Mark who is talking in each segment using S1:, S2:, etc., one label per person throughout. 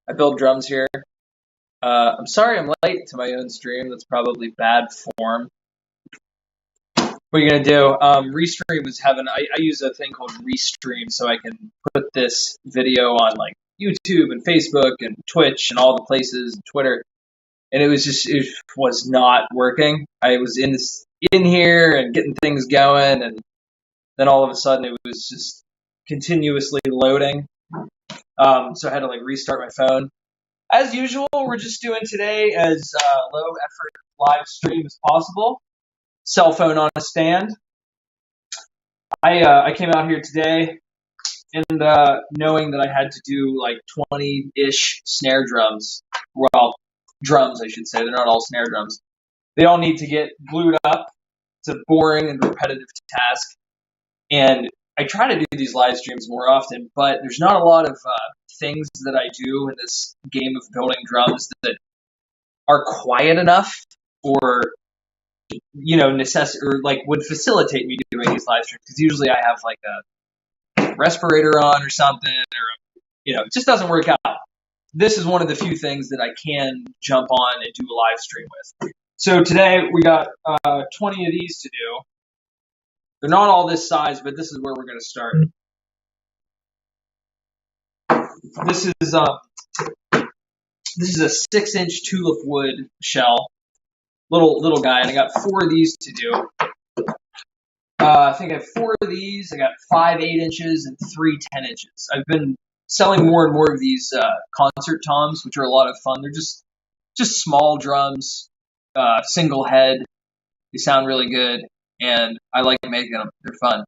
S1: I build drums here. I'm sorry I'm late to my own stream. That's probably bad form. What are you gonna do? Restream was having. I use a thing called Restream, so I can put this video on like YouTube and Facebook and Twitch and all the places, and Twitter. And it was not working. I was in here and getting things going, and then all of a sudden it was just continuously loading. So I had to like restart my phone. As usual, we're just doing today as low effort live stream as possible. Cell phone on a stand. I came out here today and knowing that I had to do like 20-ish snare drums. Well, drums, I should say. They're not all snare drums. They all need to get glued up. It's a boring and repetitive task. And I try to do these live streams more often, but there's not a lot of things that I do in this game of building drums that are quiet enough or or like would facilitate me doing these live streams, because usually I have like a respirator on or something, or it just doesn't work out. This is one of the few things that I can jump on and do a live stream with. So today we got 20 of these to do. They're not all this size, but this is where we're going to start. This is a 6-inch tulip wood shell, little guy, and I got 4 of these to do. I think I have 4 of these. I got 5 8-inches and 3 10-inches. I've been selling more and more of these concert toms, which are a lot of fun. They're just small drums, single head. They sound really good, and I like making them. They're fun.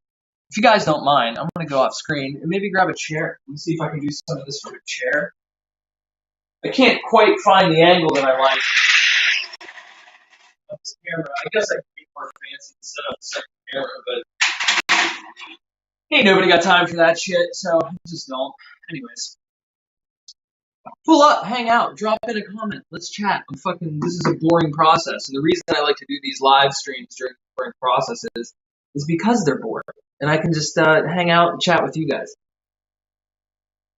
S1: If you guys don't mind, I'm going to go off screen and maybe grab a chair. Let me see if I can do some of this from a chair. I can't quite find the angle that I like of this camera. I guess I could be more fancy and set up a second camera, but ain't nobody got time for that shit, so I just don't. Anyways. Pull up, hang out, drop in a comment, let's chat. This is a boring process, and the reason I like to do these live streams during boring processes is because they're boring, and I can just hang out and chat with you guys.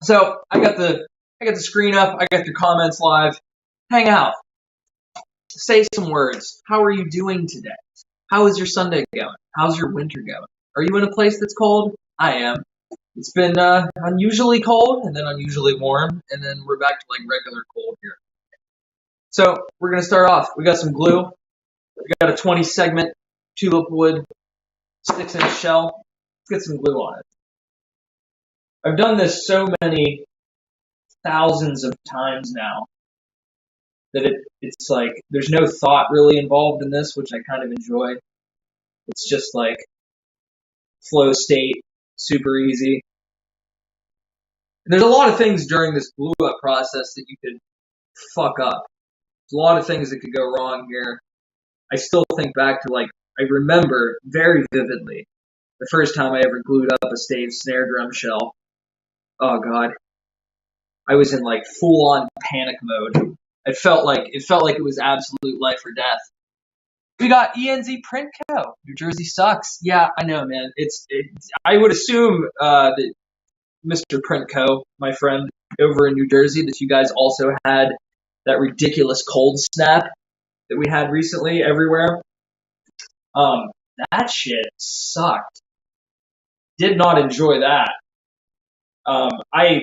S1: So I got the screen up, I got your comments live. Hang out, say some words. How are you doing today? How is your Sunday going? How's your winter going? Are you in a place that's cold? I am. It's been unusually cold, and then unusually warm, and then we're back to like regular cold here. So we're going to start off. We got some glue. We got a 20-segment tulip wood 6-inch shell. Let's get some glue on it. I've done this so many thousands of times now that it's like there's no thought really involved in this, which I kind of enjoy. It's just like flow state, super easy. There's a lot of things during this glue up process that you could fuck up. There's a lot of things that could go wrong here. I still think back to I remember very vividly the first time I ever glued up a Stave snare drum shell. Oh God. I was in like full on panic mode. It felt like it was absolute life or death. We got ENZ Print Co. New Jersey sucks. Yeah, I know, man. I would assume that Mr. Print Co., my friend over in New Jersey, that you guys also had that ridiculous cold snap that we had recently everywhere. That shit sucked. Did not enjoy that. I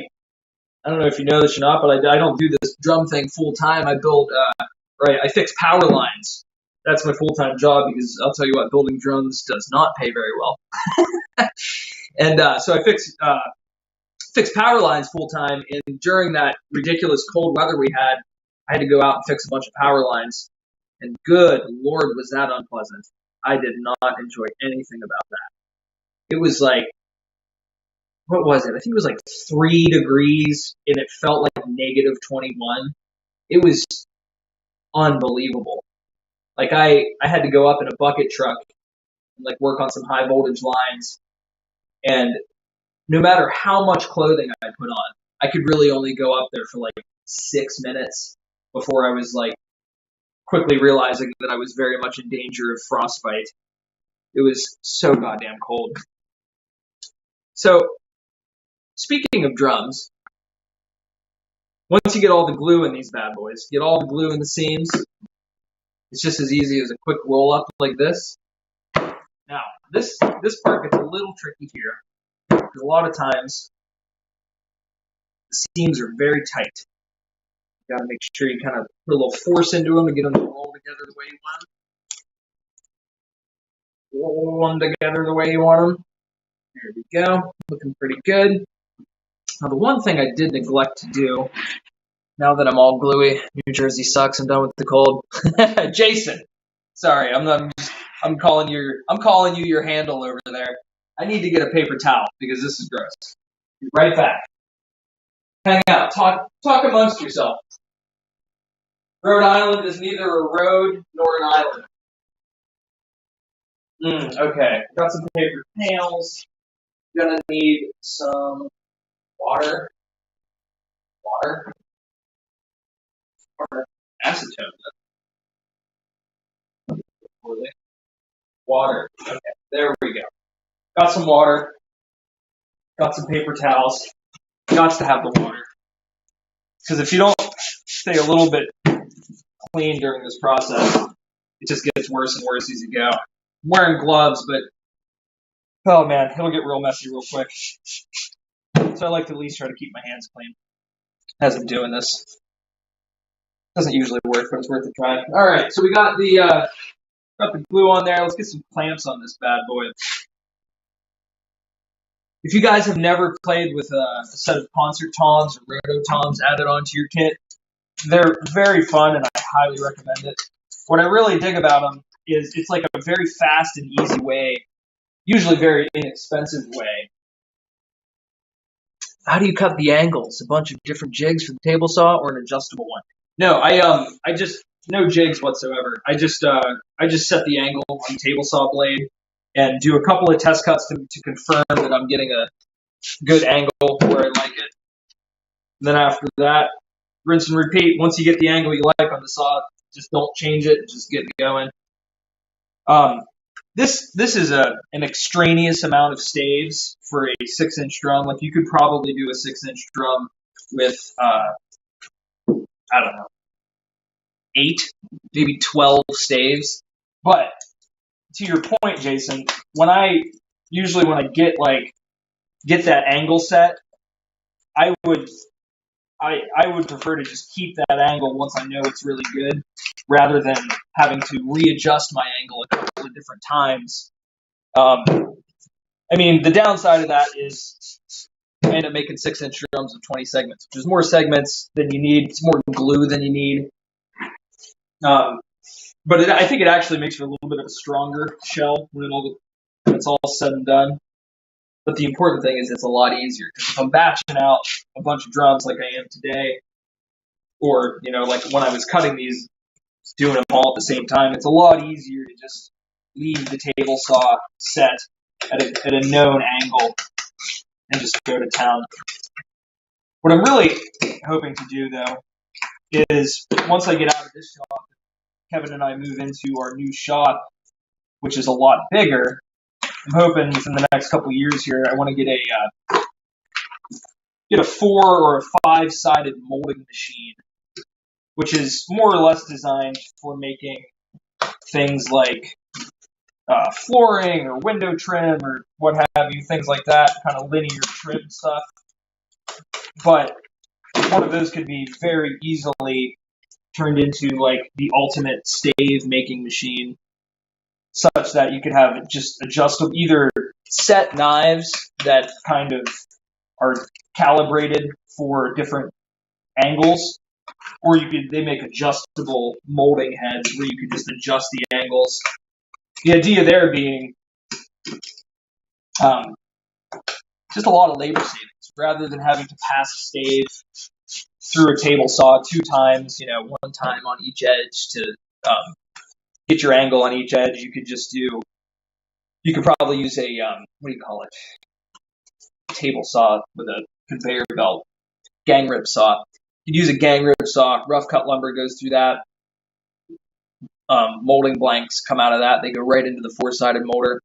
S1: don't know if you know this or not, but I don't do this drum thing full time. I fix power lines. That's my full-time job, because I'll tell you what, building drums does not pay very well. And so I fix power lines full-time, and during that ridiculous cold weather we had, I had to go out and fix a bunch of power lines, and good Lord, was that unpleasant. I did not enjoy anything about that. It was like, what was it? I think it was like 3 degrees, and it felt like negative 21. It was unbelievable. Like I had to go up in a bucket truck and like work on some high voltage lines, and no matter how much clothing I put on, I could really only go up there for like 6 minutes before I was like quickly realizing that I was very much in danger of frostbite. It was so goddamn cold. So, speaking of drums, Once you get all the glue in these bad boys, get all the glue in the seams, it's just as easy as a quick roll up like this. Now, this part gets a little tricky here, because a lot of times the seams are very tight. You gotta make sure you kind of put a little force into them to get them to roll together the way you want them. Roll them together the way you want them. There we go, looking pretty good. Now, the one thing I did neglect to do, now that I'm all gluey, New Jersey sucks, I'm done with the cold. Jason, sorry, I'm calling you your handle over there. I need to get a paper towel because this is gross. Be right back. Hang out, talk amongst yourself. Rhode Island is neither a road nor an island. Okay, got some paper towels. Gonna need some water. Acetone. Water. Okay, there we go. Got some water. Got some paper towels. Got to have the water. Because if you don't stay a little bit clean during this process, it just gets worse and worse as you go. I'm wearing gloves, but oh man, it'll get real messy real quick. So I like to at least try to keep my hands clean as I'm doing this. Doesn't usually work, but it's worth a try. All right, so we got the glue on there. Let's get some clamps on this bad boy. If you guys have never played with a set of concert toms or roto toms added onto your kit, they're very fun and I highly recommend it. What I really dig about them is it's like a very fast and easy way, usually very inexpensive way. How do you cut the angles? A bunch of different jigs for the table saw or an adjustable one? No, I just no jigs whatsoever. I just set the angle on the table saw blade and do a couple of test cuts to confirm that I'm getting a good angle where I like it. And then after that, rinse and repeat. Once you get the angle you like on the saw, just don't change it. Just get going. This is an extraneous amount of staves for a 6-inch drum. Like you could probably do a 6-inch drum with I don't know, 8, maybe 12 staves. But to your point, Jason, when I get that angle set, I would prefer to just keep that angle once I know it's really good, rather than having to readjust my angle a couple of different times. I mean, the downside of that is I end up making 6-inch drums with 20 segments, which is more segments than you need. It's more glue than you need. But I think it actually makes for a little bit of a stronger shell when it's all said and done. But the important thing is it's a lot easier. Because if I'm batching out a bunch of drums like I am today, or like when I was cutting these, doing them all at the same time, it's a lot easier to just leave the table saw set at a known angle and just go to town. What I'm really hoping to do, though, is once I get out of this shop, Kevin and I move into our new shop, which is a lot bigger. I'm hoping within the next couple of years here, I want to get a 4 or a 5-sided molding machine, which is more or less designed for making things like flooring or window trim or what have you, things like that, kind of linear trim stuff. But one of those could be very easily turned into like the ultimate stave making machine, such that you could have just adjustable, either set knives that kind of are calibrated for different angles, or they make adjustable molding heads where you could just adjust the angles. The idea there being just a lot of labor savings, rather than having to pass a stave through a table saw 2 times, one time on each edge to get your angle on each edge. You could probably use a, table saw with a conveyor belt, gang rip saw. You could use a gang rip saw, rough cut lumber goes through that. Molding blanks come out of that. They go right into the 4-sided molder.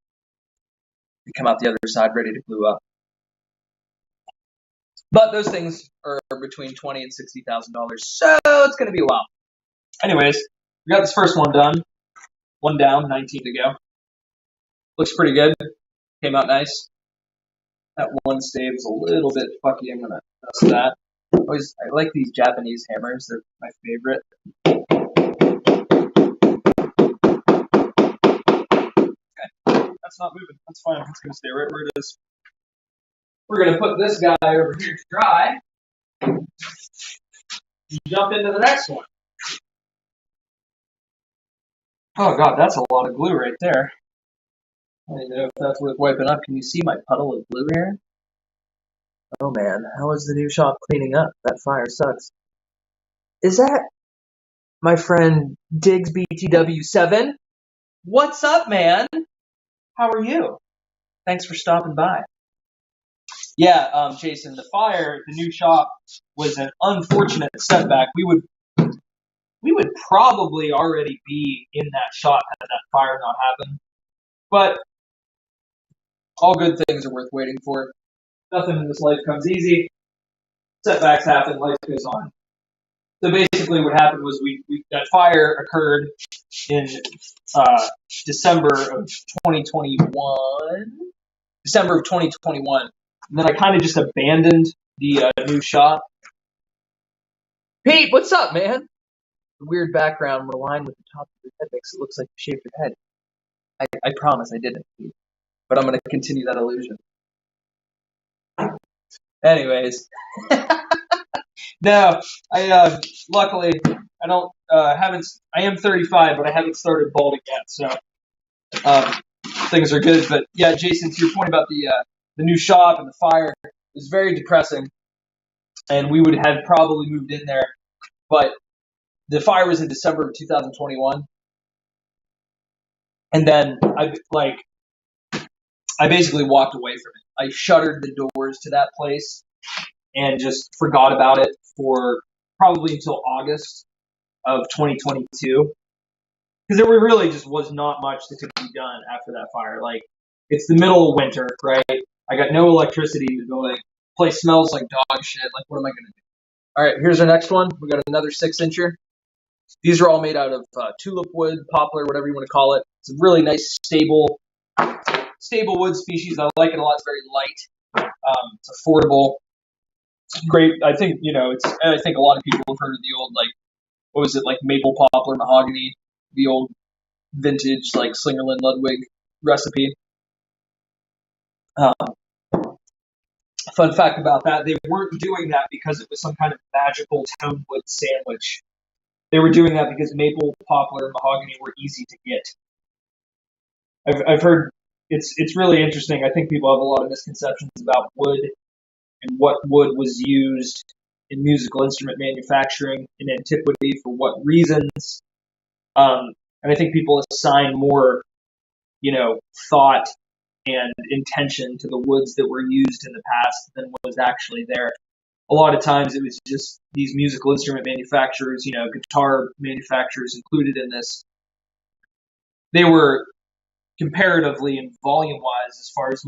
S1: They come out the other side ready to glue up. But those things are between $20,000 and $60,000, so it's going to be a while. Anyways, we got this first one done. One down, 19 to go. Looks pretty good. Came out nice. That one stave is a little bit fucky. I'm going to adjust that. I like these Japanese hammers. They're my favorite. Okay, that's not moving. That's fine. It's going to stay right where it is. We're going to put this guy over here to dry. Jump into the next one. Oh, God, that's a lot of glue right there. I don't know if that's worth wiping up. Can you see my puddle of glue here? Oh, man. How is the new shop cleaning up? That fire sucks. Is that my friend Diggs BTW7? What's up, man? How are you? Thanks for stopping by. Yeah, Jason, the fire at the new shop was an unfortunate setback. We would probably already be in that shop had that fire not happened. But all good things are worth waiting for. Nothing in this life comes easy. Setbacks happen, life goes on. So basically what happened was that fire occurred in December of 2021. December of 2021. And then I kind of just abandoned the new shop. Pete, what's up, man? The weird background aligned with the top of your head makes it look like you shaved your head. I promise I didn't, Pete. But I'm going to continue that illusion. Anyways. No, I luckily I don't I am 35, but I haven't started balding yet, so things are good. But yeah, Jason, to your point about the new shop and the fire, it was very depressing, and we would have probably moved in there, but the fire was in December of 2021, and then I basically walked away from it. I shuttered the doors to that place and just forgot about it for probably until August of 2022. Because there really just was not much that could be done after that fire. Like, it's the middle of winter, right? I got no electricity in the building. The place smells like dog shit. Like, what am I going to do? All right, here's our next one. We got another 6-incher. These are all made out of tulip wood, poplar, whatever you want to call it. It's a really nice, stable wood species. I like it a lot. It's very light. It's affordable. Great. I think I think a lot of people have heard of the old what was it, like maple poplar mahogany, the old vintage like Slingerland Ludwig recipe. Fun fact about that: they weren't doing that because it was some kind of magical tone wood sandwich. They were doing that because maple, poplar, and mahogany were easy to get. I've heard it's really interesting. I think people have a lot of misconceptions about wood and what wood was used in musical instrument manufacturing in antiquity for what reasons. And I think people assign more, thought and intention to the woods that were used in the past than what was actually there. A lot of times it was just these musical instrument manufacturers, guitar manufacturers included in this. They were comparatively and volume-wise, as far as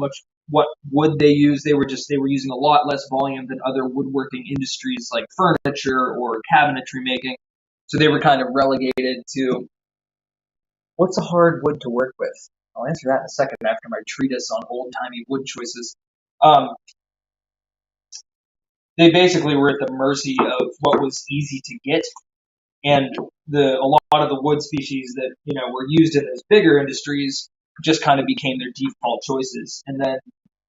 S1: what wood they used, they were using a lot less volume than other woodworking industries like furniture or cabinetry making. So they were kind of relegated to what's a hard wood to work with. I'll answer that in a second after my treatise on old-timey wood choices. They basically were at the mercy of what was easy to get, and a lot of the wood species that were used in those bigger industries just kind of became their default choices. And then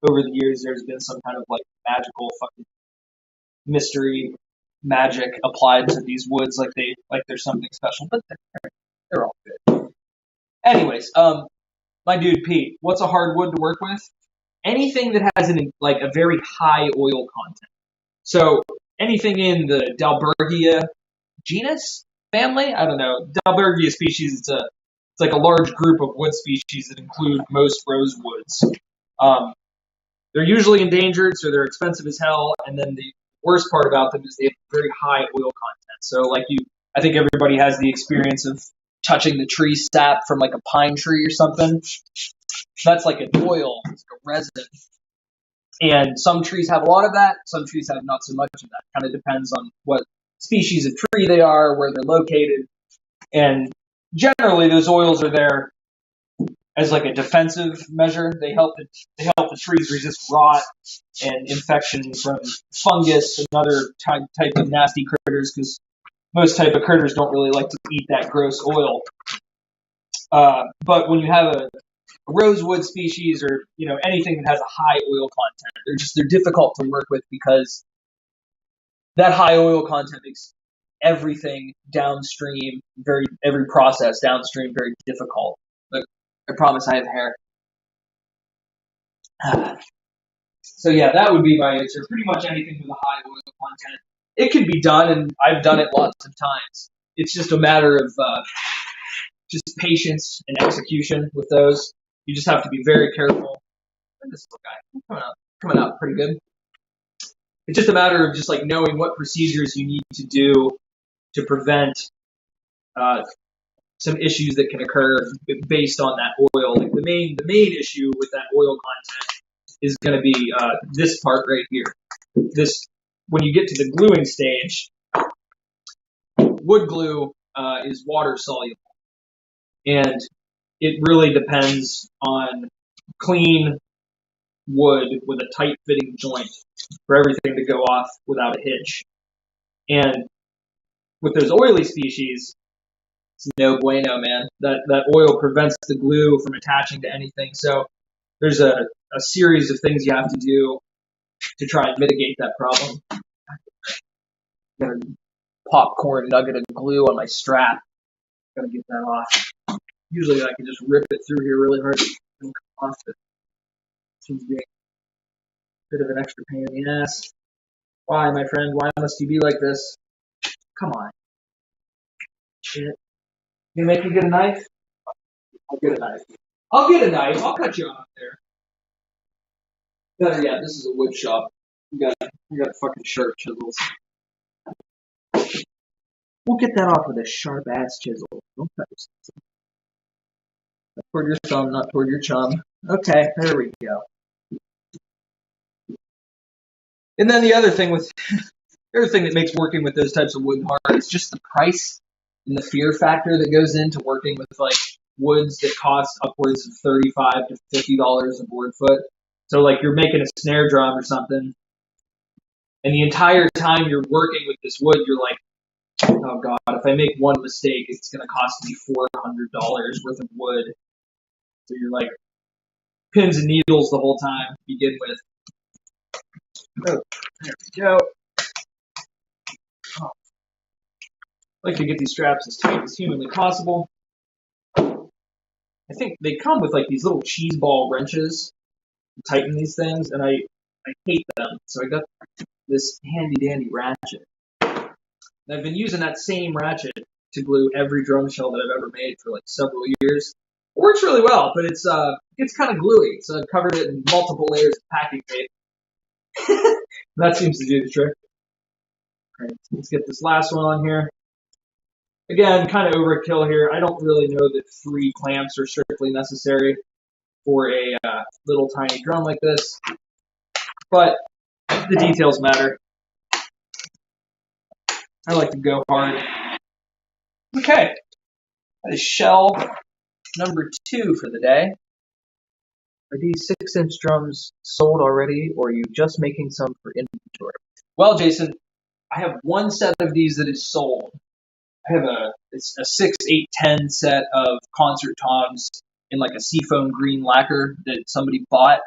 S1: over the years, there's been some kind of like magical fucking mystery magic applied to these woods, like there's something special, but they're all good. Anyways, my dude Pete, what's a hard wood to work with? Anything that has a very high oil content. So anything in the Dalbergia genus family, I don't know. Dalbergia species, it's like a large group of wood species that include most rosewoods. They're usually endangered, so they're expensive as hell. And then the worst part about them is they have very high oil content. So I think everybody has the experience of touching the tree sap from like a pine tree or something. That's like an oil, it's like a resin. And some trees have a lot of that, some trees have not so much of that. Kind of depends on what species of tree they are, where they're located. And generally, those oils are there as like a defensive measure. They help the trees resist rot and infection from fungus and other type of nasty critters, because most type of critters don't really like to eat that gross oil. But when you have a rosewood species, or anything that has a high oil content, they're difficult to work with, because that high oil content makes everything downstream, every process downstream very difficult. Look, I promise I have hair. So yeah, that would be my answer. Pretty much anything with a high oil content. It can be done, and I've done it lots of times. It's just a matter of just patience and execution with those. You just have to be very careful. Look at this little guy coming out pretty good. It's just a matter of just like knowing what procedures you need to do to prevent some issues that can occur based on that oil. Like the main issue with that oil content is going to be this part right here. This, when you get to the gluing stage, wood glue is water soluble, and it really depends on clean wood with a tight fitting joint for everything to go off without a hitch. And with those oily species, it's no bueno, man. That oil prevents the glue from attaching to anything. So there's a series of things you have to do to try and mitigate that problem. Got a popcorn nugget of glue on my strap. Gotta get that off. Usually I can just rip it through here really hard and come off. It seems to be a bit of an extra pain in the ass. Why, my friend? Why must you be like this? Come on. Shit. You gonna make me get a knife? I'll get a knife. I'll get a knife. I'll cut you off there. Better yet, this is a wood shop. We got fucking sharp chisels. We'll get that off with a sharp ass chisel. Don't cut yourself. Toward your thumb, not toward your chum. Okay, there we go. And then the other thing that makes working with those types of wood hard is just the price and the fear factor that goes into working with like woods that cost upwards of $35 to $50 a board foot. So like you're making a snare drum or something, and the entire time you're working with this wood, you're like, oh god, if I make one mistake, it's going to cost me $400 worth of wood. So you're like pins and needles the whole time to begin with. Oh, there we go. Oh. I like to get these straps as tight as humanly possible. I think they come with like these little cheese ball wrenches to tighten these things, and I hate them. So I got this handy dandy ratchet. And I've been using that same ratchet to glue every drum shell that I've ever made for like several years. It works really well, but it's kind of gluey, so I've covered it in multiple layers of packing tape. That seems to do the trick. All right, let's get this last one on here. Again, kind of overkill here. I don't really know that 3 clamps are strictly necessary for a little tiny drum like this, but the details matter. I like to go hard. Okay, that is shell number 2 for the day. Are these 6-inch drums sold already, or are you just making some for inventory? Well, Jason, I have one set of these that is sold. I have a 6, 8, 10 set of concert toms in like a seafoam green lacquer that somebody bought,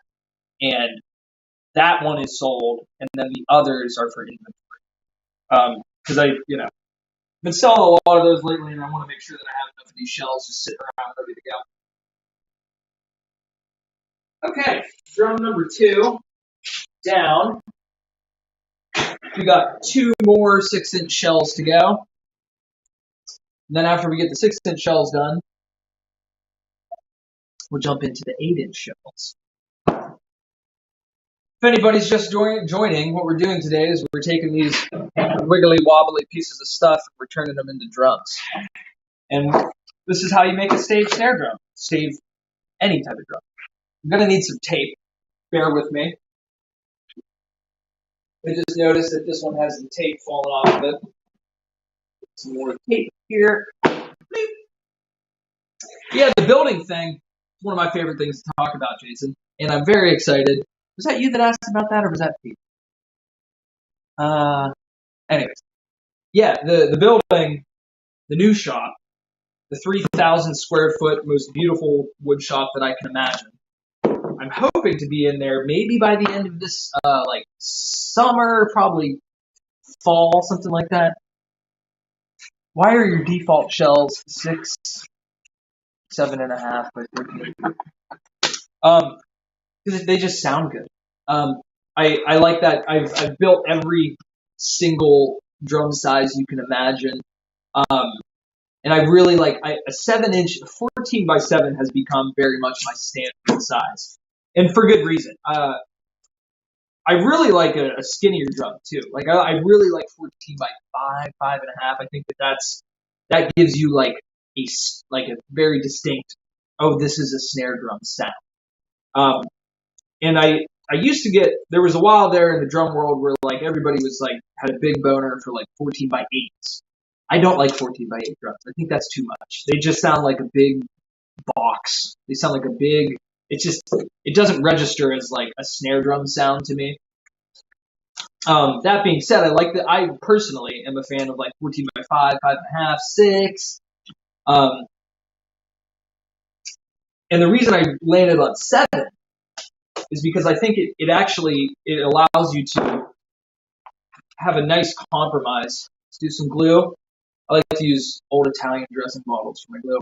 S1: and that one is sold, and then the others are for inventory. Because I've been selling a lot of those lately, and I want to make sure that I have enough of these shells just sitting around ready to go. Okay, drum number 2 down. We got 2 more 6-inch shells to go. And then after we get the 6-inch shells done, we'll jump into the 8-inch shells. If anybody's just joining, what we're doing today is we're taking these wiggly wobbly pieces of stuff and we're turning them into drums. And this is how you make a Stave snare drum. Stave any type of drum. I'm going to need some tape. Bear with me. I just noticed that this one has the tape falling off of it. Some more tape here. Yeah, the building thing is one of my favorite things to talk about, Jason, and I'm very excited. Was that you that asked about that, or was that Pete? Anyways, yeah, the building, the new shop, the 3,000 square foot most beautiful wood shop that I can imagine. I'm hoping to be in there maybe by the end of this, like summer, probably fall, something like that. Why are your default shells 6, 7.5 by 13? Because they just sound good. I like that. I've built every single drum size you can imagine. And I really like a 7-inch, 14 by 7 has become very much my standard size, and for good reason. I really like a skinnier drum too. Like I really like 14 by 5, 5.5. I think that gives you like a very distinct. Oh, this is a snare drum sound. And I used to get, there was a while there in the drum world where like everybody was like had a big boner for like 14 by 8s. I don't like 14 by 8 drums. I think that's too much. They just sound like a big box. They sound like a big, it doesn't register as like a snare drum sound to me. That being said, I personally am a fan of like 14 by 5, 5.5, 6. And the reason I landed on 7 is because I think it actually allows you to have a nice compromise. Let's do some glue. I like to use old Italian dressing bottles for my glue.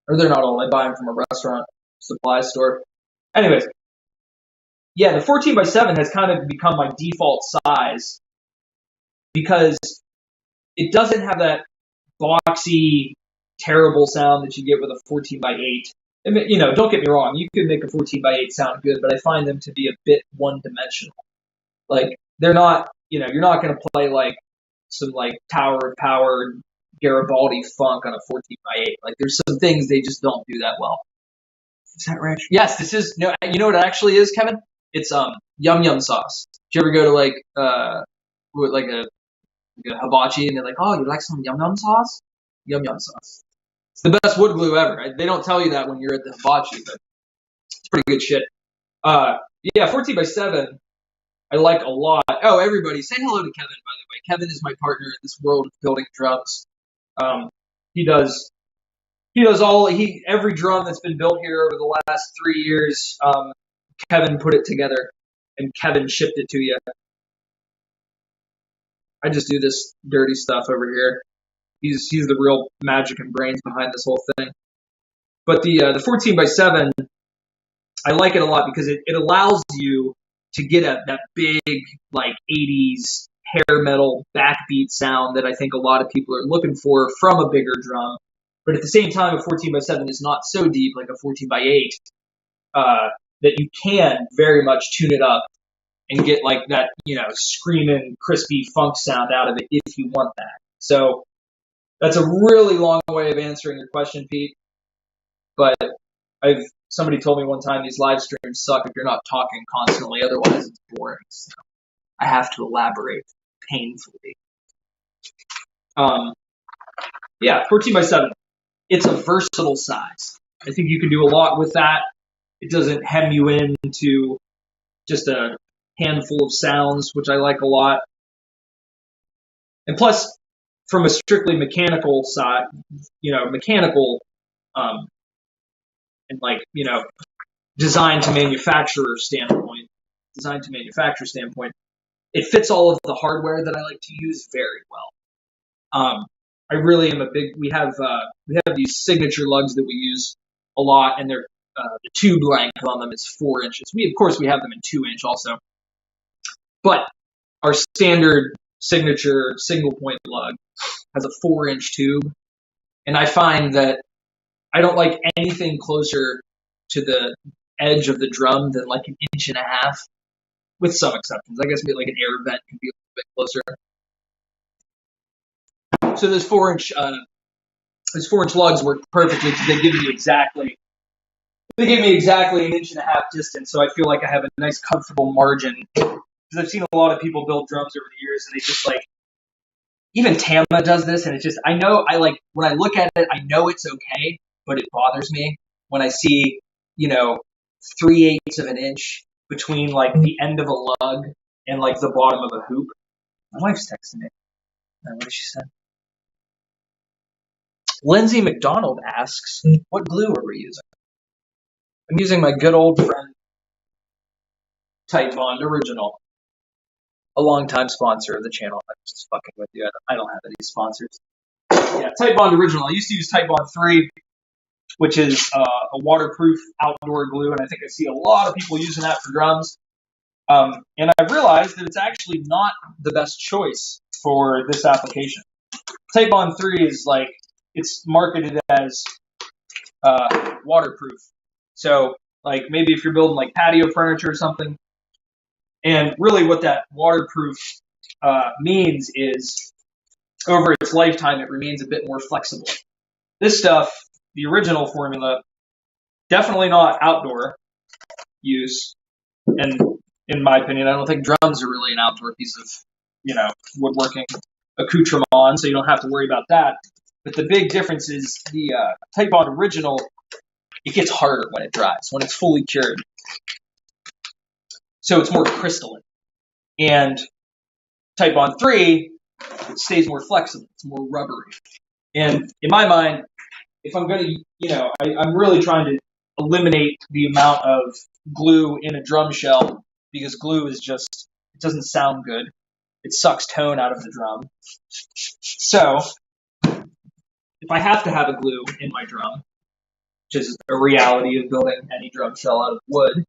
S1: Or they're not old. I buy them from a restaurant supply store. Anyways, yeah, the 14 by 7 has kind of become my default size because it doesn't have that boxy, terrible sound that you get with a 14 by 8. And, don't get me wrong, you could make a 14 by 8 sound good, but I find them to be a bit one-dimensional. Like, they're not, you're not going to play like some like Tower of Power, Garibaldi funk on a 14 by 8. Like, there's some things they just don't do that well. Is that right? Yes, this is, no, you know what it actually is, Kevin? It's yum yum sauce. Did you ever go to like a hibachi and they're like, oh, you like some yum yum sauce? Yum yum sauce. It's the best wood glue ever. Right? They don't tell you that when you're at the hibachi, but it's pretty good shit. Yeah, 14 by 7, I like a lot. Oh, everybody, say hello to Kevin, by the way. Kevin is my partner in this world of building drums. He does every drum that's been built here over the last 3 years. Kevin put it together, and Kevin shipped it to you. I just do this dirty stuff over here. He's the real magic and brains behind this whole thing. But the 14 by 7, I like it a lot because it allows you to get that big like 80s hair metal backbeat sound that I think a lot of people are looking for from a bigger drum. But at the same time, a 14 by 7 is not so deep like a 14 by 8 that you can very much tune it up and get like that, screaming, crispy funk sound out of it if you want that. So that's a really long way of answering your question, Pete. But somebody told me one time these live streams suck if you're not talking constantly, otherwise it's boring. So I have to elaborate painfully. Yeah, 14 by 7. It's a versatile size. I think you can do a lot with that. It doesn't hem you into just a handful of sounds, which I like a lot. And plus, from a strictly mechanical side, and like, design to manufacturer standpoint, it fits all of the hardware that I like to use very well. I really am we have these signature lugs that we use a lot, and they're the tube length on them is 4 inches. We have them in 2-inch also, but our standard signature single point lug has a 4-inch tube, and I find that I don't like anything closer to the edge of the drum than like 1.5 inches, with some exceptions. I guess maybe like an air vent can be a little bit closer. So those 4-inch lugs work perfectly because they give me exactly 1.5 inches distance, so I feel like I have a nice comfortable margin because I've seen a lot of people build drums over the years, and they just like, even Tama does this, and it's just, I know, when I look at it, I know it's okay, but it bothers me when I see, 3/8 of an inch between like the end of a lug and like the bottom of a hoop. My wife's texting me. What did she say? Lindsay McDonald asks, what glue are we using? I'm using my good old friend Tight Bond Original, a longtime sponsor of the channel. I'm just fucking with you. I don't have any sponsors. Yeah, Tight Bond Original. I used to use Tight Bond 3, which is a waterproof outdoor glue, and I think I see a lot of people using that for drums. And I realized that it's actually not the best choice for this application. Tight Bond 3 is like, it's marketed as waterproof. So, like, maybe if you're building like patio furniture or something, and really what that waterproof means is over its lifetime, it remains a bit more flexible. This stuff, the original formula, definitely not outdoor use. And in my opinion, I don't think drums are really an outdoor piece of, woodworking accoutrement, so you don't have to worry about that. But the big difference is the Tight Bond Original, it gets harder when it dries, when it's fully cured. So it's more crystalline. And Tight Bond 3, it stays more flexible. It's more rubbery. And in my mind, if I'm going to, I'm really trying to eliminate the amount of glue in a drum shell, because glue is just, it doesn't sound good. It sucks tone out of the drum. So if I have to have a glue in my drum, which is a reality of building any drum shell out of wood,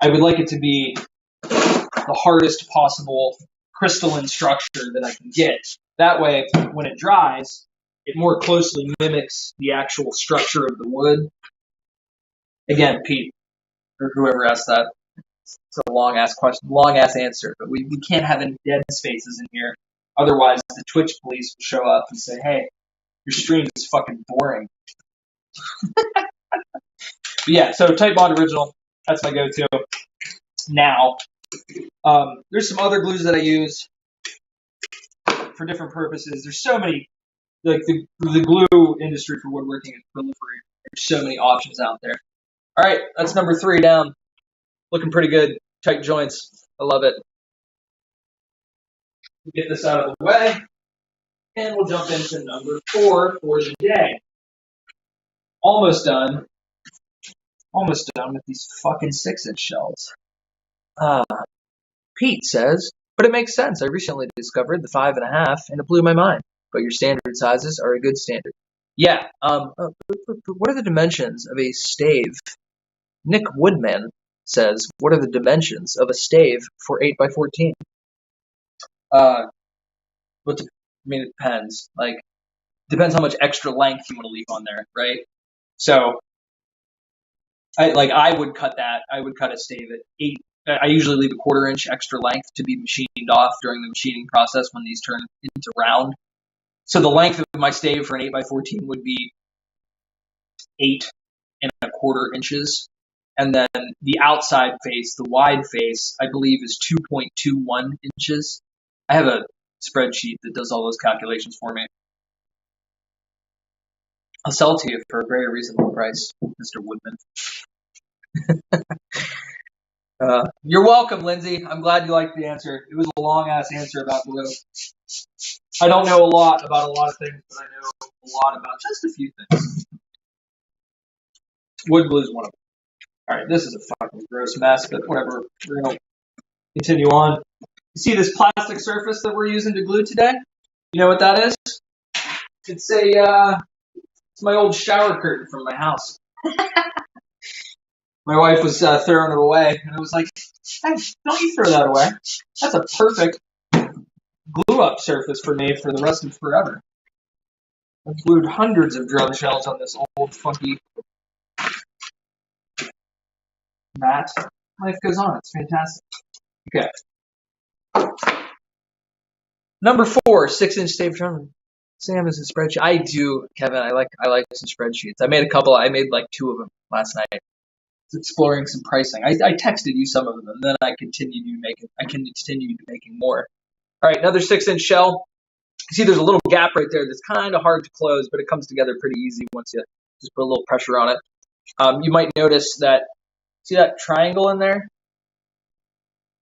S1: I would like it to be the hardest possible crystalline structure that I can get. That way, when it dries, it more closely mimics the actual structure of the wood. Again, Pete, or whoever asked that, it's a long-ass question, long-ass answer, but we can't have any dead spaces in here. Otherwise, the Twitch police will show up and say, hey, your stream is fucking boring. But yeah, so Tight Bond Original, that's my go-to. Now, there's some other glues that I use for different purposes. There's so many, like the glue industry for woodworking is proliferating. There's so many options out there. All right, that's number 3 down. Looking pretty good. Tight joints. I love it. We'll get this out of the way, and we'll jump into number 4 for the day. Almost done. Almost done with these fucking 6-inch shells. Pete says, but it makes sense. I recently discovered the 5.5, and it blew my mind. But your standard sizes are a good standard. Yeah. What are the dimensions of a stave? Nick Woodman says, what are the dimensions of a stave for 8x14? It depends. Like, depends how much extra length you want to leave on there, right? So, I would cut that. I would cut a stave at 8. I usually leave a 1/4 inch extra length to be machined off during the machining process when these turn into round. So the length of my stave for an 8x14 would be 8.25 inches. And then the outside face, the wide face, I believe is 2.21 inches. I have a spreadsheet that does all those calculations for me. I'll sell it to you for a very reasonable price, Mr. Woodman. You're welcome, Lindsay. I'm glad you liked the answer. It was a long-ass answer about glue. I don't know a lot about a lot of things, but I know a lot about just a few things. Wood glue is one of them. All right, this is a fucking gross mess, but whatever. We're going to continue on. You see this plastic surface that we're using to glue today? You know what that is? It's my old shower curtain from my house. My wife was throwing it away, and I was like, hey, don't you throw that away. That's a perfect glue-up surface for me for the rest of forever. I've glued hundreds of drum shells on this old, funky mat. Life goes on. It's fantastic. Okay. Number 4, 6-inch stave drum. Sam is a spreadsheet. I do, Kevin. I like some spreadsheets. I made like 2 of them last night. exploring some pricing. I texted you some of them, and then I continued making more. All right, another 6-inch shell. See, there's a little gap right there that's kind of hard to close, but it comes together pretty easy once you just put a little pressure on it. You might notice that, see that triangle in there?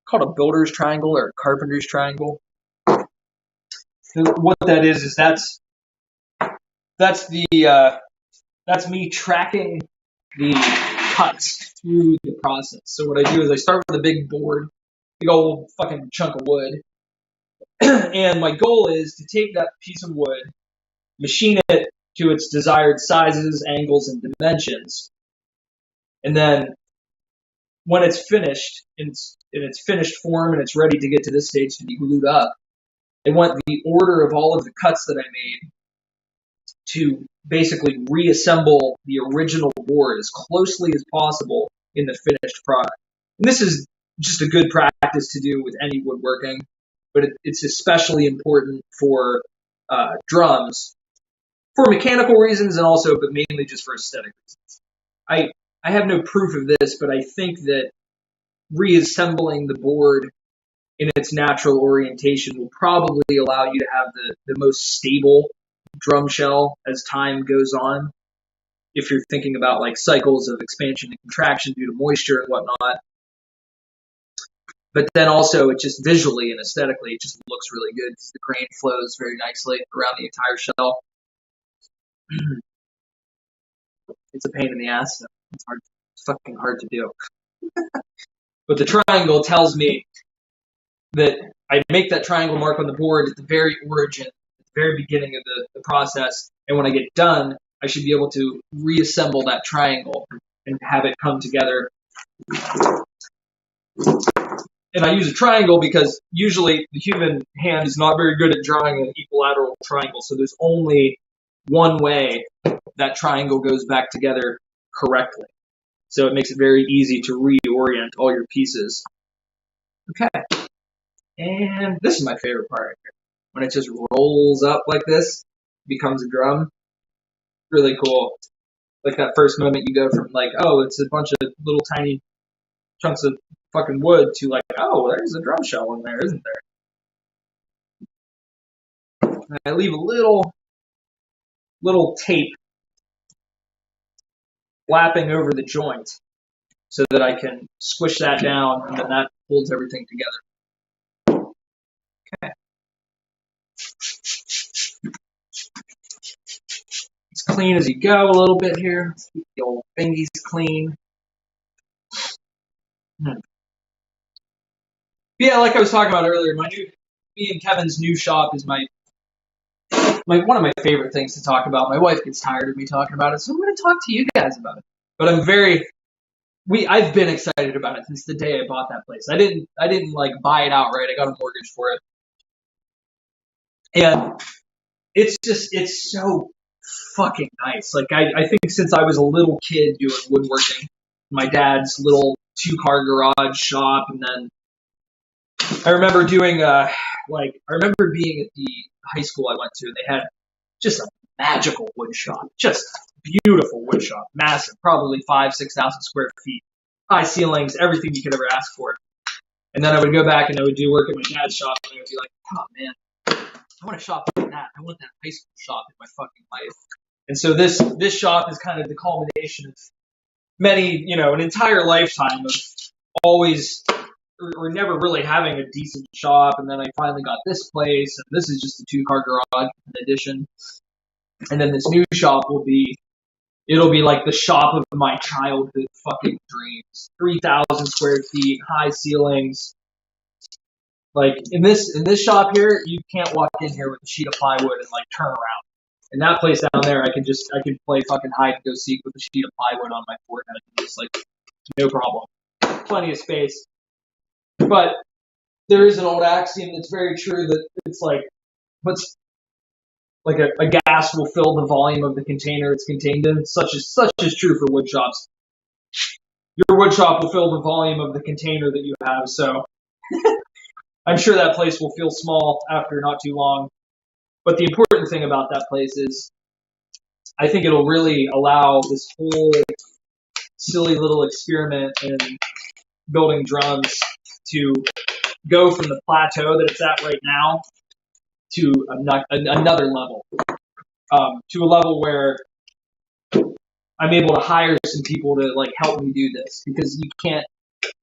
S1: Called a builder's triangle or a carpenter's triangle. What that is that's me tracking the cuts through the process. So what I do is I start with a big board, big old fucking chunk of wood, and my goal is to take that piece of wood, machine it to its desired sizes, angles, and dimensions, and then when it's finished, in its finished form and it's ready to get to this stage to be glued up, I want the order of all of the cuts that I made to basically reassemble the original board as closely as possible in the finished product. And this is just a good practice to do with any woodworking, but it's especially important for drums, for mechanical reasons and also, but mainly just for aesthetic reasons. I have no proof of this, but I think that reassembling the board in its natural orientation will probably allow you to have the most stable drum shell as time goes on. If you're thinking about like cycles of expansion and contraction due to moisture and whatnot. But then also it just visually and aesthetically, it just looks really good because the grain flows very nicely around the entire shell. It's a pain in the ass. So it's fucking hard to do. But the triangle tells me that I make that triangle mark on the board at the very origin, at the very beginning of the process, and when I get done, I should be able to reassemble that triangle and have it come together. And I use a triangle because usually the human hand is not very good at drawing an equilateral triangle, so there's only one way that triangle goes back together correctly. So it makes it very easy to reorient all your pieces. Okay. And this is my favorite part right here. When it just rolls up like this, becomes a drum. Really cool. Like that first moment you go from like, oh, it's a bunch of little tiny chunks of fucking wood to like, oh, there's a drum shell in there, isn't there? And I leave a little tape flapping over the joint so that I can squish that down and then that holds everything together. Okay. It's clean as you go a little bit here. Let's keep the old fingies clean. Yeah, like I was talking about earlier, me and Kevin's new shop is my one of my favorite things to talk about. My wife gets tired of me talking about it, so I'm going to talk to you guys about it. But I've been excited about it since the day I bought that place. I didn't like buy it outright. I got a mortgage for it. And it's so fucking nice. Like I think since I was a little kid doing woodworking, my dad's little 2-car garage shop, and then I remember doing I remember being at the high school I went to, and they had just a magical wood shop, just beautiful wood shop, massive, probably 5,000 to 6,000 square feet, high ceilings, everything you could ever ask for. And then I would go back and I would do work at my dad's shop, and I would be like, oh man, I want a shop like that. I want that high school shop in my fucking life. And so this shop is kind of the culmination of many, an entire lifetime of always or never really having a decent shop, and then I finally got this place, and this is just a 2-car garage in addition. And then this new shop it'll be like the shop of my childhood fucking dreams. 3,000 square feet, high ceilings. Like in this shop here, you can't walk in here with a sheet of plywood and like turn around. In that place down there, I can play fucking hide and go seek with a sheet of plywood on my forehead. Just like no problem. Plenty of space. But there is an old axiom that's very true that it's like a gas will fill the volume of the container it's contained in. Such is true for wood shops. Your wood shop will fill the volume of the container that you have, so I'm sure that place will feel small after not too long. But the important thing about that place is I think it'll really allow this whole silly little experiment in building drums to go from the plateau that it's at right now to another level, to a level where I'm able to hire some people to like help me do this, because you can't.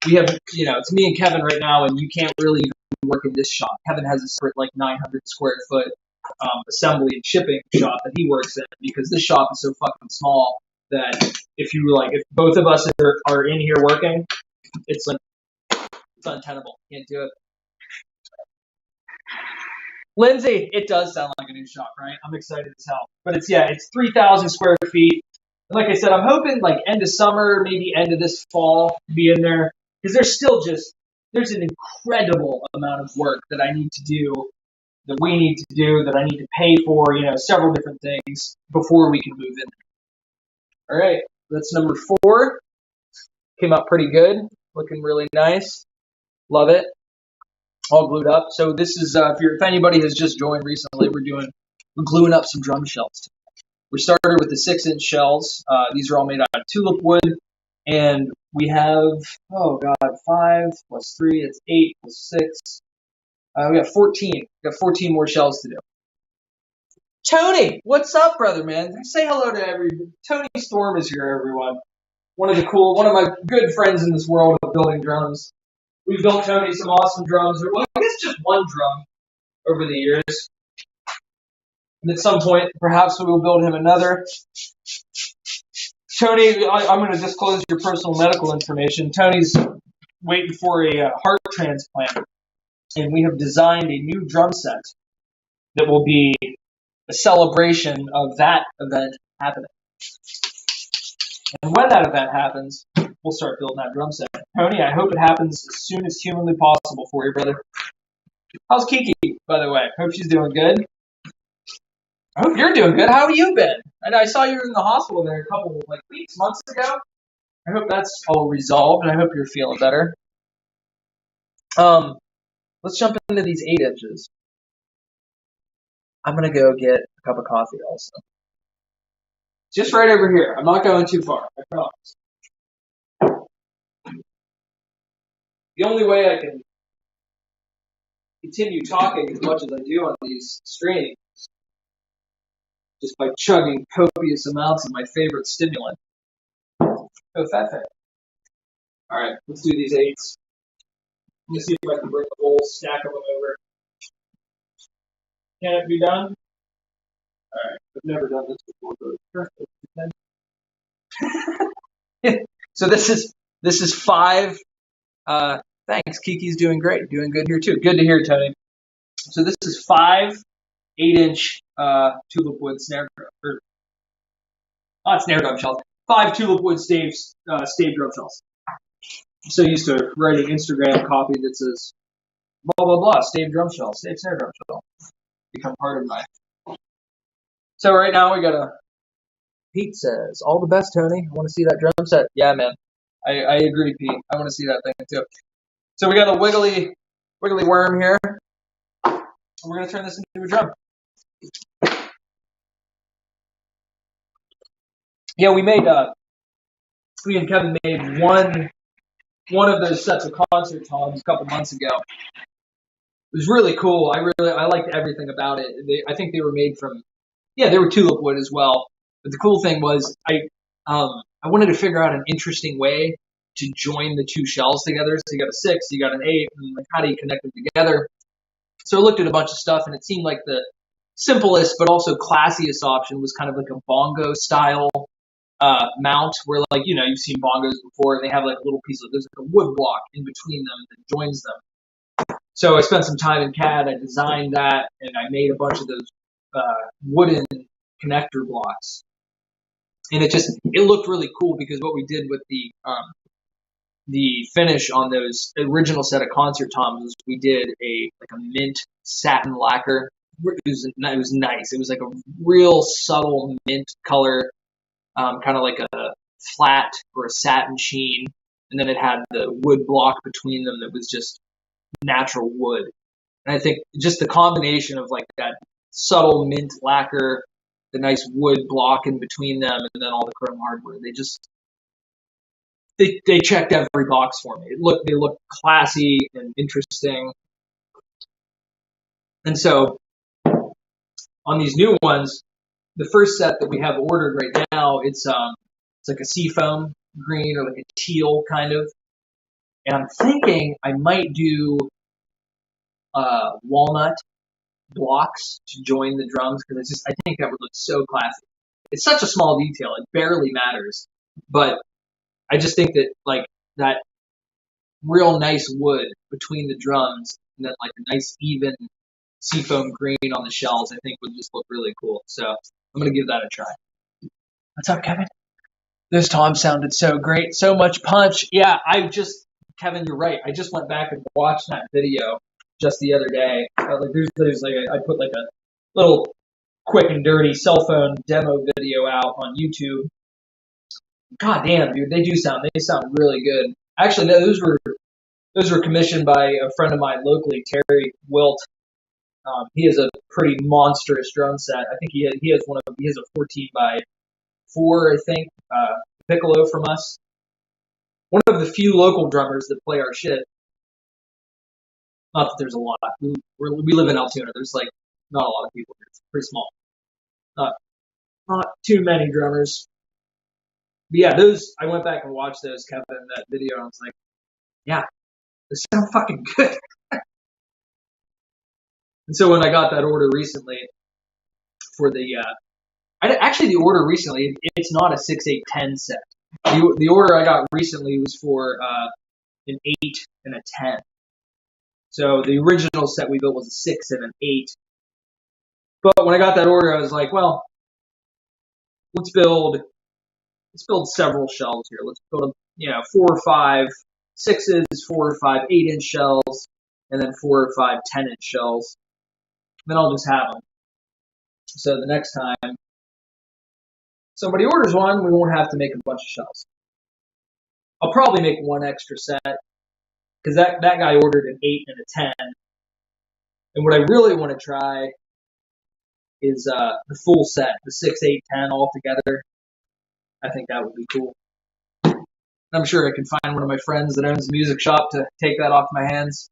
S1: We have, it's me and Kevin right now, and you can't really work in this shop. Kevin has a separate like 900 square foot assembly and shipping shop that he works in, because this shop is so fucking small that if both of us are in here working, it's untenable. Can't do it. Lindsay, it does sound like a new shop, right? I'm excited as hell. But it's 3,000 square feet. And like I said, I'm hoping like end of summer, maybe end of this fall to be in there, because there's an incredible amount of work that I need to do, that we need to do, that I need to pay for, several different things before we can move in there. All right, that's number 4. Came out pretty good, looking really nice. Love it. All glued up. So this is, if anybody has just joined recently, we're gluing up some drum shells. We started with the 6-inch shells. These are all made out of tulip wood, and we have 5 plus 3, it's 8 plus 6. We got 14. We got 14 more shells to do. Tony, what's up, brother, man? Say hello to everybody. Tony Storm is here, everyone. One of my good friends in this world of building drums. We've built Tony some awesome drums. Well, I guess just one drum over the years. And at some point, perhaps we will build him another. Tony, I'm going to disclose your personal medical information. Tony's waiting for a heart transplant, and we have designed a new drum set that will be a celebration of that event happening. And when that event happens, we'll start building that drum set. Tony, I hope it happens as soon as humanly possible for you, brother. How's Kiki, by the way? Hope she's doing good. I hope you're doing good. How have you been? I saw you in the hospital there a couple of months ago. I hope that's all resolved, and I hope you're feeling better. Let's jump into these 8 inches. I'm gonna go get a cup of coffee also. Just right over here. I'm not going too far, I promise. The only way I can continue talking as much as I do on these streams just by chugging copious amounts of my favorite stimulant. Oh, fat. Alright, let's do these 8s. Let me see if I can bring the whole stack of them over. Can it be done? Alright, I've never done this before. So this is 5. Thanks, Kiki's doing great. Doing good here too. Good to hear, Tony. So this is 5 8-inch tulip wood snare drum, not snare drum shells. 5 tulip wood Stave drum shells. I'm so used to writing Instagram copy that says blah blah blah Stave drum shell, Stave snare drum shell. Become part of my. So right now we got a. Pete says, "All the best, Tony. I want to see that drum set." Yeah, man. I agree, Pete. I want to see that thing too. So we got a wiggly worm here. And we're gonna turn this into a drum. Yeah, we and Kevin made one of those sets of concert toms a couple months ago. It was really cool. I liked everything about it. I think they were made from, they were tulip wood as well. But the cool thing was I wanted to figure out an interesting way to join the 2 shells together. So you got a 6, you got an 8, and how do you connect them together? So I looked at a bunch of stuff, and it seemed like the simplest but also classiest option was kind of like a bongo style mount, where you've seen bongos before, and they have like a little piece of, there's like a wood block in between them that joins them. So I spent some time in CAD, I designed that, and I made a bunch of those wooden connector blocks. And it looked really cool, because what we did with the finish on those original set of concert toms was we did a mint satin lacquer. It was nice. It was like a real subtle mint color, kind of like a flat or a satin sheen, and then it had the wood block between them that was just natural wood. And I think just the combination of like that subtle mint lacquer, the nice wood block in between them, and then all the chrome hardware, they checked every box for me. They look classy and interesting. And so on these new ones, the first set that we have ordered right now, it's like a seafoam green or like a teal kind of. And I'm thinking I might do walnut blocks to join the drums because I think that would look so classy. It's such a small detail; it barely matters. But I just think that like that real nice wood between the drums and then like a nice even seafoam green on the shells, I think would just look really cool. So I'm gonna give that a try. What's up, Kevin? Those toms sounded so great, so much punch. Yeah, Kevin, you're right. I just went back and watched that video just the other day. Like there's like I put like a little quick and dirty cell phone demo video out on YouTube. God damn, dude, they sound really good. Actually, no, those were commissioned by a friend of mine locally, Terry Wilt. He has a pretty monstrous drum set. I think he has a 14 by 4, I think, piccolo from us. One of the few local drummers that play our shit. Not that there's a lot. We live in Altoona. There's like not a lot of people here. It's pretty small. Not too many drummers. But yeah, I went back and watched those, Kevin, that video, and I was like, yeah, they sound fucking good. And so when I got that order recently for the order recently, it's not a 6, 8, 10 set. The order I got recently was for an 8 and a 10. So the original set we built was a 6 and an 8. But when I got that order, I was like, well, let's build several shells here. Let's build 4 or 5 6s, 4 or 5 8-inch shells, and then 4 or 5 10-inch shells. Then I'll just have them. So the next time somebody orders one, we won't have to make a bunch of shells. I'll probably make one extra set because that guy ordered an 8 and a 10. And what I really want to try is the full set, the 6, 8, 10 all together. I think that would be cool. I'm sure I can find one of my friends that owns a music shop to take that off my hands.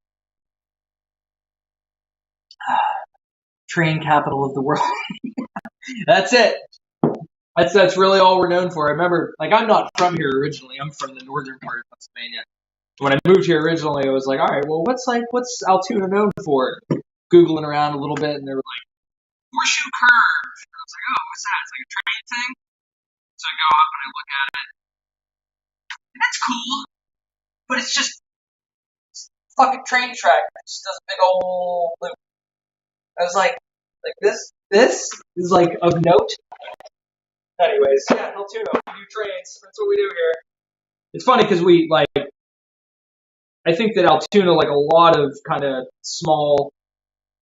S1: Train capital of the world. That's it. That's really all we're known for. I remember, like, I'm not from here originally. I'm from the northern part of Pennsylvania. When I moved here originally, I was like, all right, well, what's Altoona known for? Googling around a little bit, and they were like, Horseshoe Curve. And I was like, oh, what's that? It's like a train thing. So I go up and I look at it. And that's cool, but it's just fucking train track. It just does a big old loop. I was like this is like of note. Anyways, yeah, Altoona, we do trains. That's what we do here. It's funny because I think that Altoona, like a lot of kind of small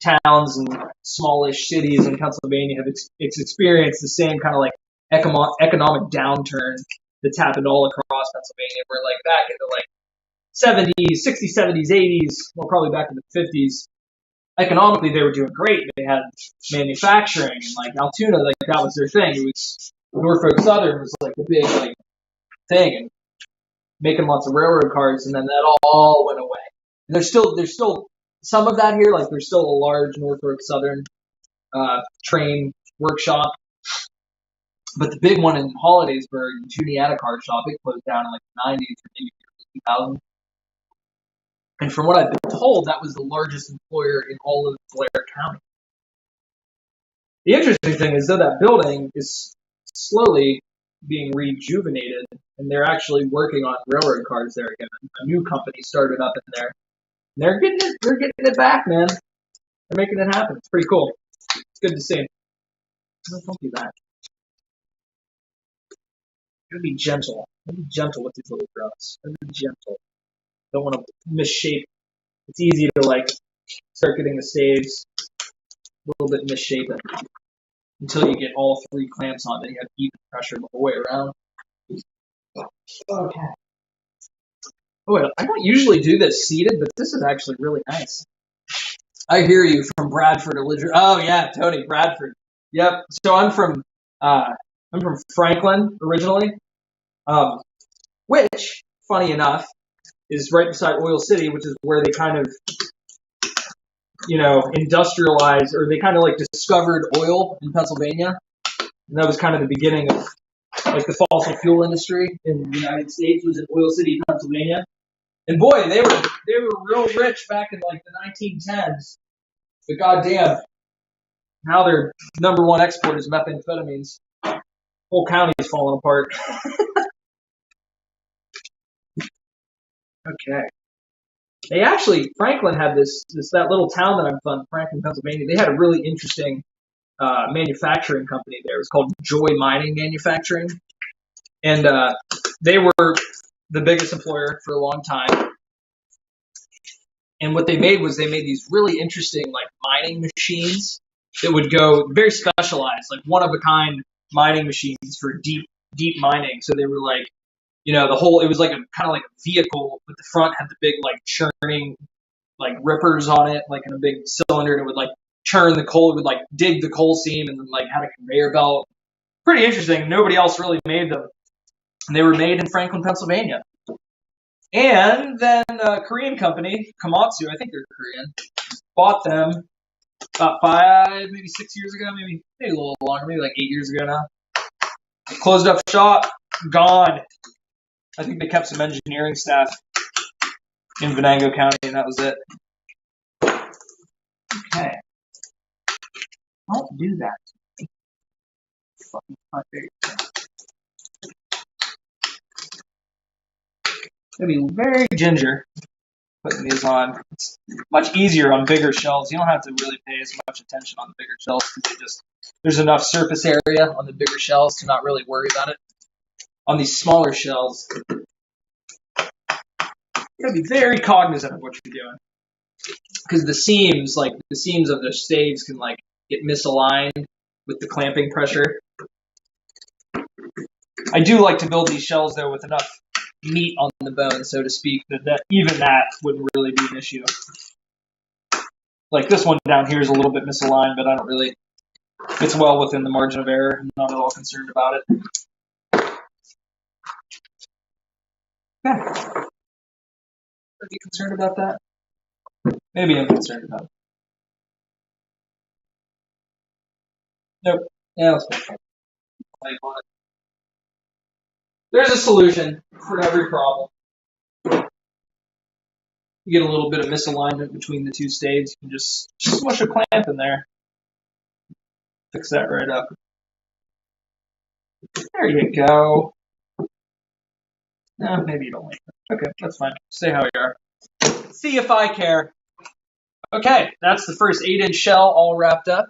S1: towns and smallish cities in Pennsylvania, have experienced the same kind of like economic downturn that's happened all across Pennsylvania. Where like back in the like 70s, 60s, 70s, 80s, well, probably back in the 50s, economically they were doing great. They had manufacturing, and like Altoona, like that was their thing. It was Norfolk Southern was like the big like thing, and making lots of railroad cars, and then that all went away. And there's still some of that here. Like there's still a large Norfolk Southern train workshop, but the big one in Hollidaysburg, Juniata Car Shop, it closed down in like the 90s or maybe 2000. And from what I've been told, that was the largest employer in all of Blair County. The interesting thing is, though, that building is slowly being rejuvenated, and they're actually working on railroad cars there again. A new company started up in there. And they're getting it back, man. They're making it happen. It's pretty cool. It's good to see. Don't do that. Gotta be gentle. Gotta be gentle with these little grubs. Gotta be gentle. Don't want to misshape. It's easy to like start getting the staves a little bit misshapen until you get all 3 clamps on. Then you have even pressure the whole way around. Okay. Oh, I don't usually do this seated, but this is actually really nice. I hear you from Bradford. Oh yeah, Tony, Bradford. Yep. So I'm from Franklin originally, which funny enough, is right beside Oil City, which is where they kind of, industrialized, or they kind of like discovered oil in Pennsylvania. And that was kind of the beginning of like the fossil fuel industry in the United States was in Oil City, Pennsylvania. And boy, they were real rich back in like the 1910s. But goddamn, now their number one export is methamphetamines. Whole county is falling apart. Okay. They actually, Franklin had that little town that I'm from, Franklin, Pennsylvania. They had a really interesting manufacturing company there. It was called Joy Mining Manufacturing, and they were the biggest employer for a long time. And what they made was they made these really interesting like mining machines that would go very specialized, like one of a kind mining machines for deep mining. So they were like, it was like a kind of like a vehicle, but the front had the big like churning like rippers on it, like in a big cylinder, and it would like churn the coal, it would like dig the coal seam and then like had a conveyor belt. Pretty interesting. Nobody else really made them. And they were made in Franklin, Pennsylvania. And then a Korean company, Komatsu, I think they're Korean, bought them about 5, maybe 6 years ago, maybe a little longer, maybe like 8 years ago now. Closed up shop, gone. I think they kept some engineering staff in Venango County, and that was it. Okay. Don't do that. Fucking my favorite. Gonna be very ginger putting these on. It's much easier on bigger shells. You don't have to really pay as much attention on the bigger shells because there's enough surface area on the bigger shells to not really worry about it. On these smaller shells, you gotta be very cognizant of what you're doing because the seams of the staves can like get misaligned with the clamping pressure. I do like to build these shells though with enough meat on the bone, so to speak, that even that wouldn't really be an issue. Like this one down here is a little bit misaligned, but I don't really, it's well within the margin of error. I'm not at all concerned about it. Yeah. Are you concerned about that? Maybe I'm concerned about it. Nope. Yeah, let's make it. There's a solution for every problem. You get a little bit of misalignment between the two staves. You can just smush a clamp in there. Fix that right up. There you go. No, maybe you don't like it. Okay, that's fine. Stay how you are. See if I care. Okay, that's the first 8-inch shell all wrapped up.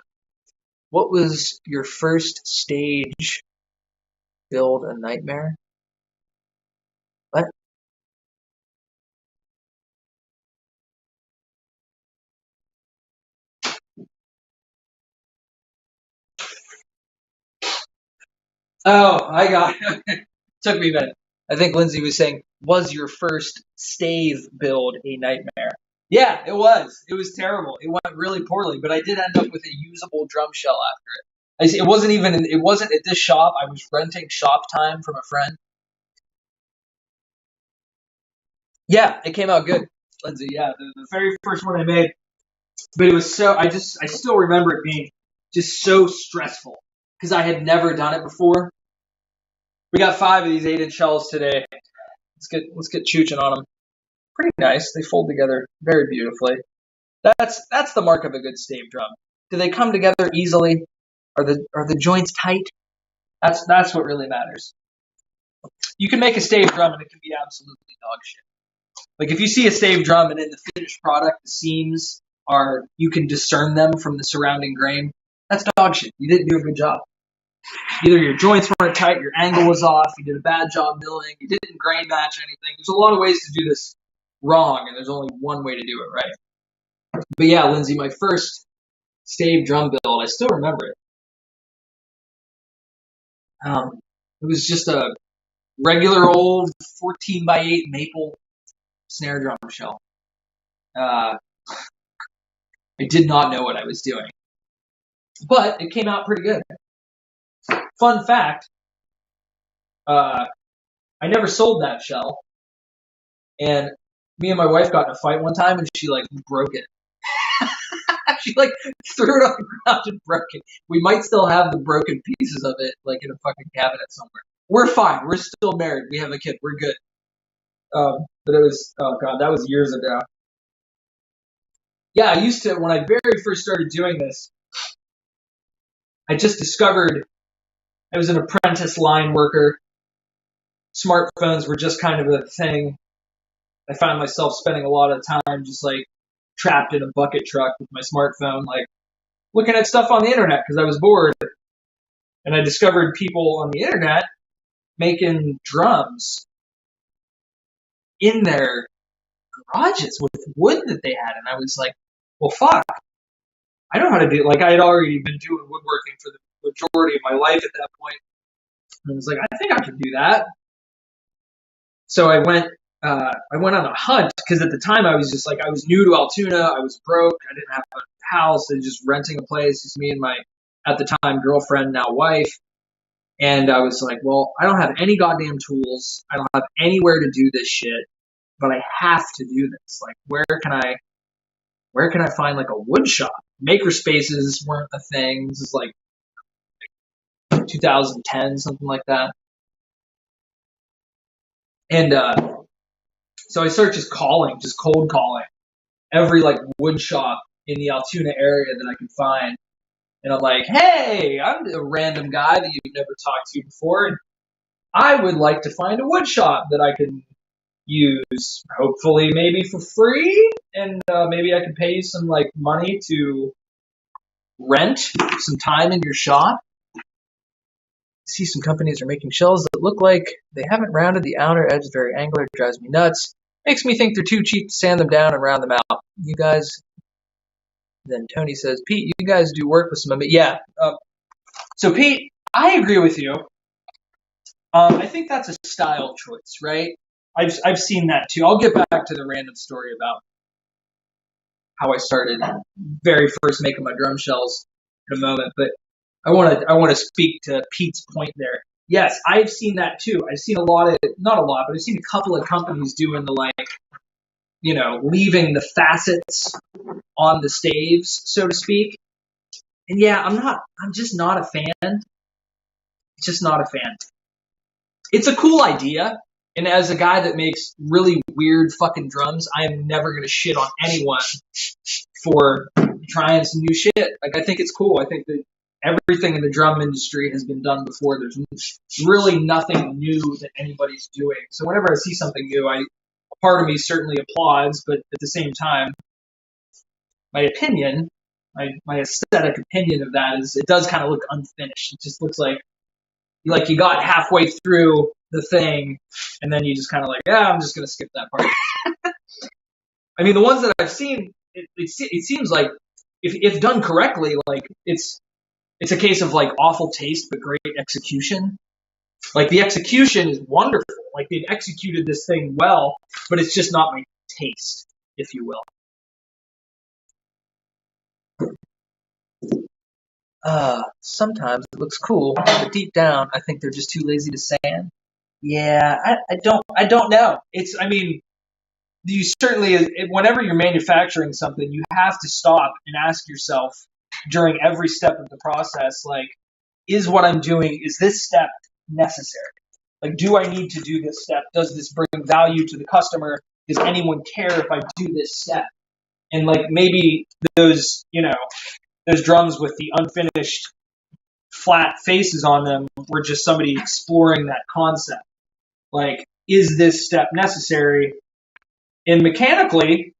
S1: What was your first stage build a nightmare? What? Oh, I got it. Took me a minute. I think Lindsay was saying, was your first stave build a nightmare? Yeah, it was. It was terrible. It went really poorly, but I did end up with a usable drum shell after it. It wasn't at this shop. I was renting shop time from a friend. Yeah, it came out good, Lindsay. Yeah, the very first one I made, but it was I still remember it being just so stressful because I had never done it before. We got 5 of these 8-inch shells today. Let's get chooching on them. Pretty nice. They fold together very beautifully. That's the mark of a good stave drum. Do they come together easily? Are the joints tight? That's what really matters. You can make a stave drum and it can be absolutely dog shit. Like if you see a stave drum and in the finished product the seams you can discern them from the surrounding grain, that's dog shit. You didn't do a good job. Either your joints weren't tight, your angle was off, you did a bad job milling, you didn't grain match anything. There's a lot of ways to do this wrong, and there's only one way to do it right. But yeah, Lindsay, my first stave drum build, I still remember it. It was just a regular old 14x8 maple snare drum shell. I did not know what I was doing, but it came out pretty good. Fun fact, I never sold that shell. And me and my wife got in a fight one time, and she like broke it. She like threw it on the ground and broke it. We might still have the broken pieces of it like in a fucking cabinet somewhere. We're fine. We're still married. We have a kid. We're good. But it was, oh god, that was years ago. Yeah, I used to, when I very first started doing this, I just discovered I was an apprentice line worker. Smartphones were just kind of a thing. I found myself spending a lot of time just like trapped in a bucket truck with my smartphone, like looking at stuff on the internet because I was bored. And I discovered people on the internet making drums in their garages with wood that they had. And I was like, well, fuck, I know how to do it. Like, I had already been doing woodworking for the majority of my life at that point. And I was like, I think I can do that. So I went on a hunt because at the time I was just like, I was new to Altoona. I was broke. I didn't have a house. I was just renting a place. Just me and my, at the time, girlfriend, now wife. And I was like, well, I don't have any goddamn tools. I don't have anywhere to do this shit, but I have to do this. Like, where can I find like a wood shop? Maker spaces weren't a thing. This is like 2010, something like that. And so I started just calling, just cold calling every like wood shop in the Altoona area that I could find. And I'm like, hey, I'm a random guy that you've never talked to before, and I would like to find a wood shop that I can use, hopefully maybe for free, and maybe I can pay you some like money to rent some time in your shop. I see some companies are making shells that look like they haven't rounded the outer edge very angular. It drives me nuts. Makes me think they're too cheap to sand them down and round them out. You guys, then Tony says, Pete, you guys do work with some, yeah. So Pete, I agree with you. I think that's a style choice, right? I've seen that too. I'll get back to the random story about how I started very first making my drum shells in a moment, but I want to speak to Pete's point there. Yes, I've seen that too. I've seen a lot of, not a lot, but I've seen a couple of companies doing the like, you know, leaving the facets on the staves, so to speak. And yeah, I'm just not a fan. Just not a fan. It's a cool idea. And as a guy that makes really weird fucking drums, I am never going to shit on anyone for trying some new shit. Like, I think it's cool. I think that everything in the drum industry has been done before. There's really nothing new that anybody's doing. So whenever I see something new, a part of me certainly applauds, but at the same time, my opinion, my aesthetic opinion of that is it does kind of look unfinished. It just looks like you got halfway through the thing, and then you just kind of like, yeah, I'm just going to skip that part. I mean, the ones that I've seen, it seems like if done correctly, like it's a case of like awful taste but great execution. Like the execution is wonderful. Like they've executed this thing well, but it's just not my taste, if you will. Sometimes it looks cool, but deep down, I think they're just too lazy to sand. Yeah, I don't know. I mean, you certainly, whenever you're manufacturing something, you have to stop and ask yourself during every step of the process, like, is what I'm doing, is this step necessary? Like, do I need to do this step? Does this bring value to the customer? Does anyone care if I do this step? And like maybe those, those drums with the unfinished flat faces on them were just somebody exploring that concept. Like, is this step necessary? And mechanically,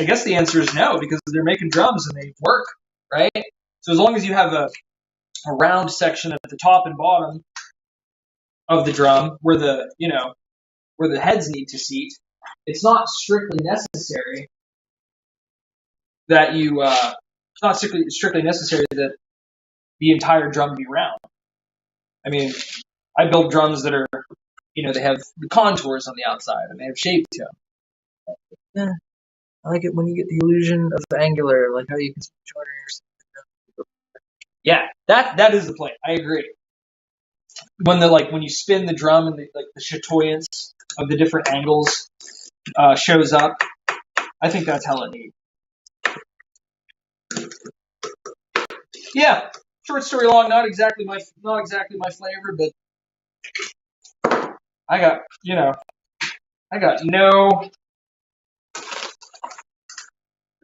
S1: I guess the answer is no, because they're making drums and they work, right? So as long as you have a round section at the top and bottom of the drum where the heads need to seat, it's not strictly necessary that it's not strictly necessary that the entire drum be round. I mean, I build drums that are, they have the contours on the outside and they have shape to them. Yeah, I like it when you get the illusion of the angular, like how you can switch order or something. Yeah, that is the point. I agree. When you spin the drum and the chatoyance of the different angles shows up. I think that's hella neat. Yeah, short story long, not exactly my flavor, but I got no.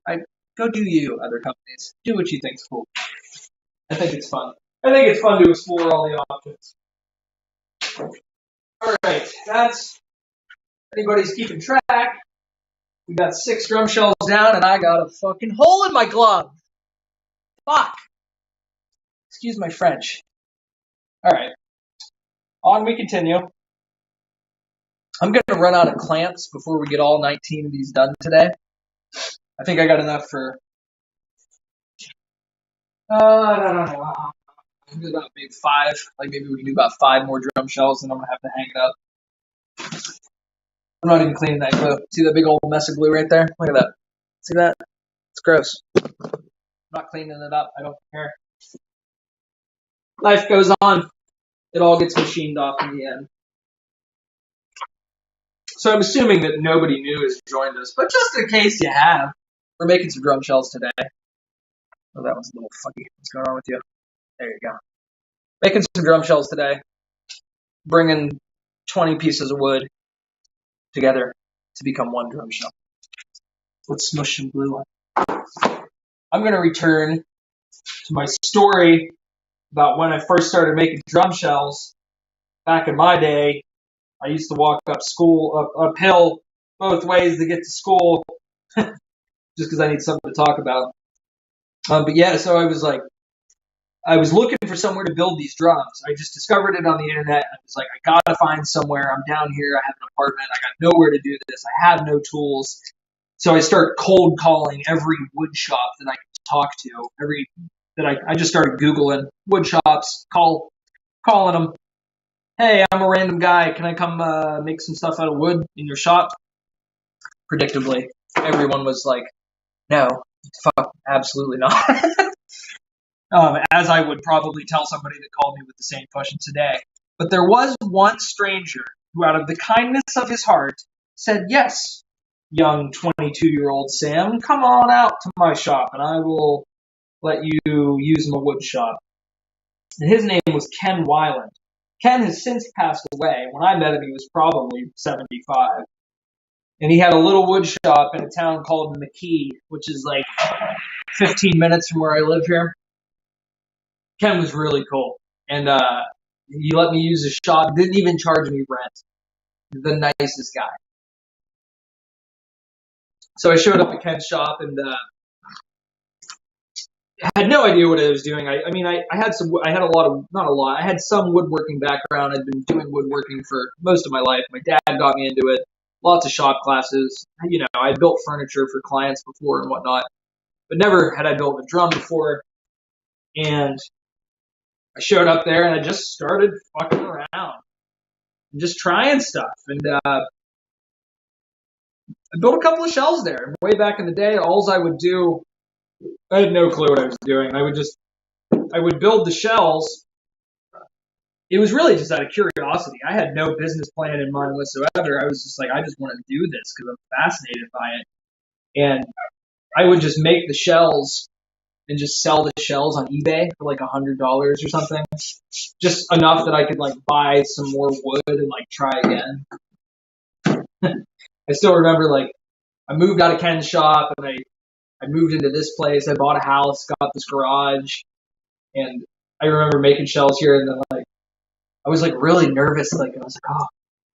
S1: I go do you, other companies. Do what you think's cool. I think it's fun. I think it's fun to explore all the options. All right, that's anybody's keeping track. We got 6 drum shells down, and I got a fucking hole in my glove. Fuck. Excuse my French. All right, on we continue. I'm going to run out of clamps before we get all 19 of these done today. I think I got enough for, I don't know, about maybe 5. Like maybe we can do about 5 more drum shells, and I'm going to have to hang it up. I'm not even cleaning that glue. See that big old mess of glue right there? Look at that. See that? It's gross. I'm not cleaning it up. I don't care. Life goes on. It all gets machined off in the end. So I'm assuming that nobody new has joined us, but just in case you have, we're making some drum shells today. Oh, that one's a little funky. What's going on with you? There you go. Making some drum shells today. Bringing 20 pieces of wood together to become one drum shell. Let's smush some glue on. I'm going to return to my story about when I first started making drum shells. Back in my day, I used to walk uphill both ways to get to school, just because I need something to talk about. But yeah, so I was looking for somewhere to build these drums. I just discovered it on the internet. I was like, I gotta find somewhere. I'm down here. I have an apartment. I got nowhere to do this. I have no tools. So I start cold calling every wood shop that I could talk to. I just started Googling wood shops, calling them. Hey, I'm a random guy. Can I come make some stuff out of wood in your shop? Predictably, everyone was like, no, fuck, absolutely not. As I would probably tell somebody that called me with the same question today. But there was one stranger who, out of the kindness of his heart, said, yes, young 22-year-old Sam, come on out to my shop and I will let you use my wood shop. And his name was Ken Weiland. Ken has since passed away. When I met him, he was probably 75. And he had a little wood shop in a town called McKee, which is like 15 minutes from where I live here. Ken was really cool. And he let me use his shop, didn't even charge me rent. The nicest guy. So I showed up at Ken's shop and had no idea what I was doing. I had some woodworking background. I'd been doing woodworking for most of my life. My dad got me into it. Lots of shop classes. I built furniture for clients before and whatnot, but never had I built a drum before. And I showed up there and I just started fucking around and just trying stuff. And I built a couple of shells there. And way back in the day, alls I would do, I had no clue what I was doing. I would build the shells. It was really just out of curiosity. I had no business plan in mind whatsoever. I was just like, I just want to do this because I'm fascinated by it. And I would just make the shells and just sell the shells on eBay for like $100 or something. Just enough that I could like buy some more wood and like try again. I still remember like I moved out of Ken's shop and I moved into this place. I bought a house, got this garage, and I remember making shells here and then like I was like really nervous. Like I was like, oh,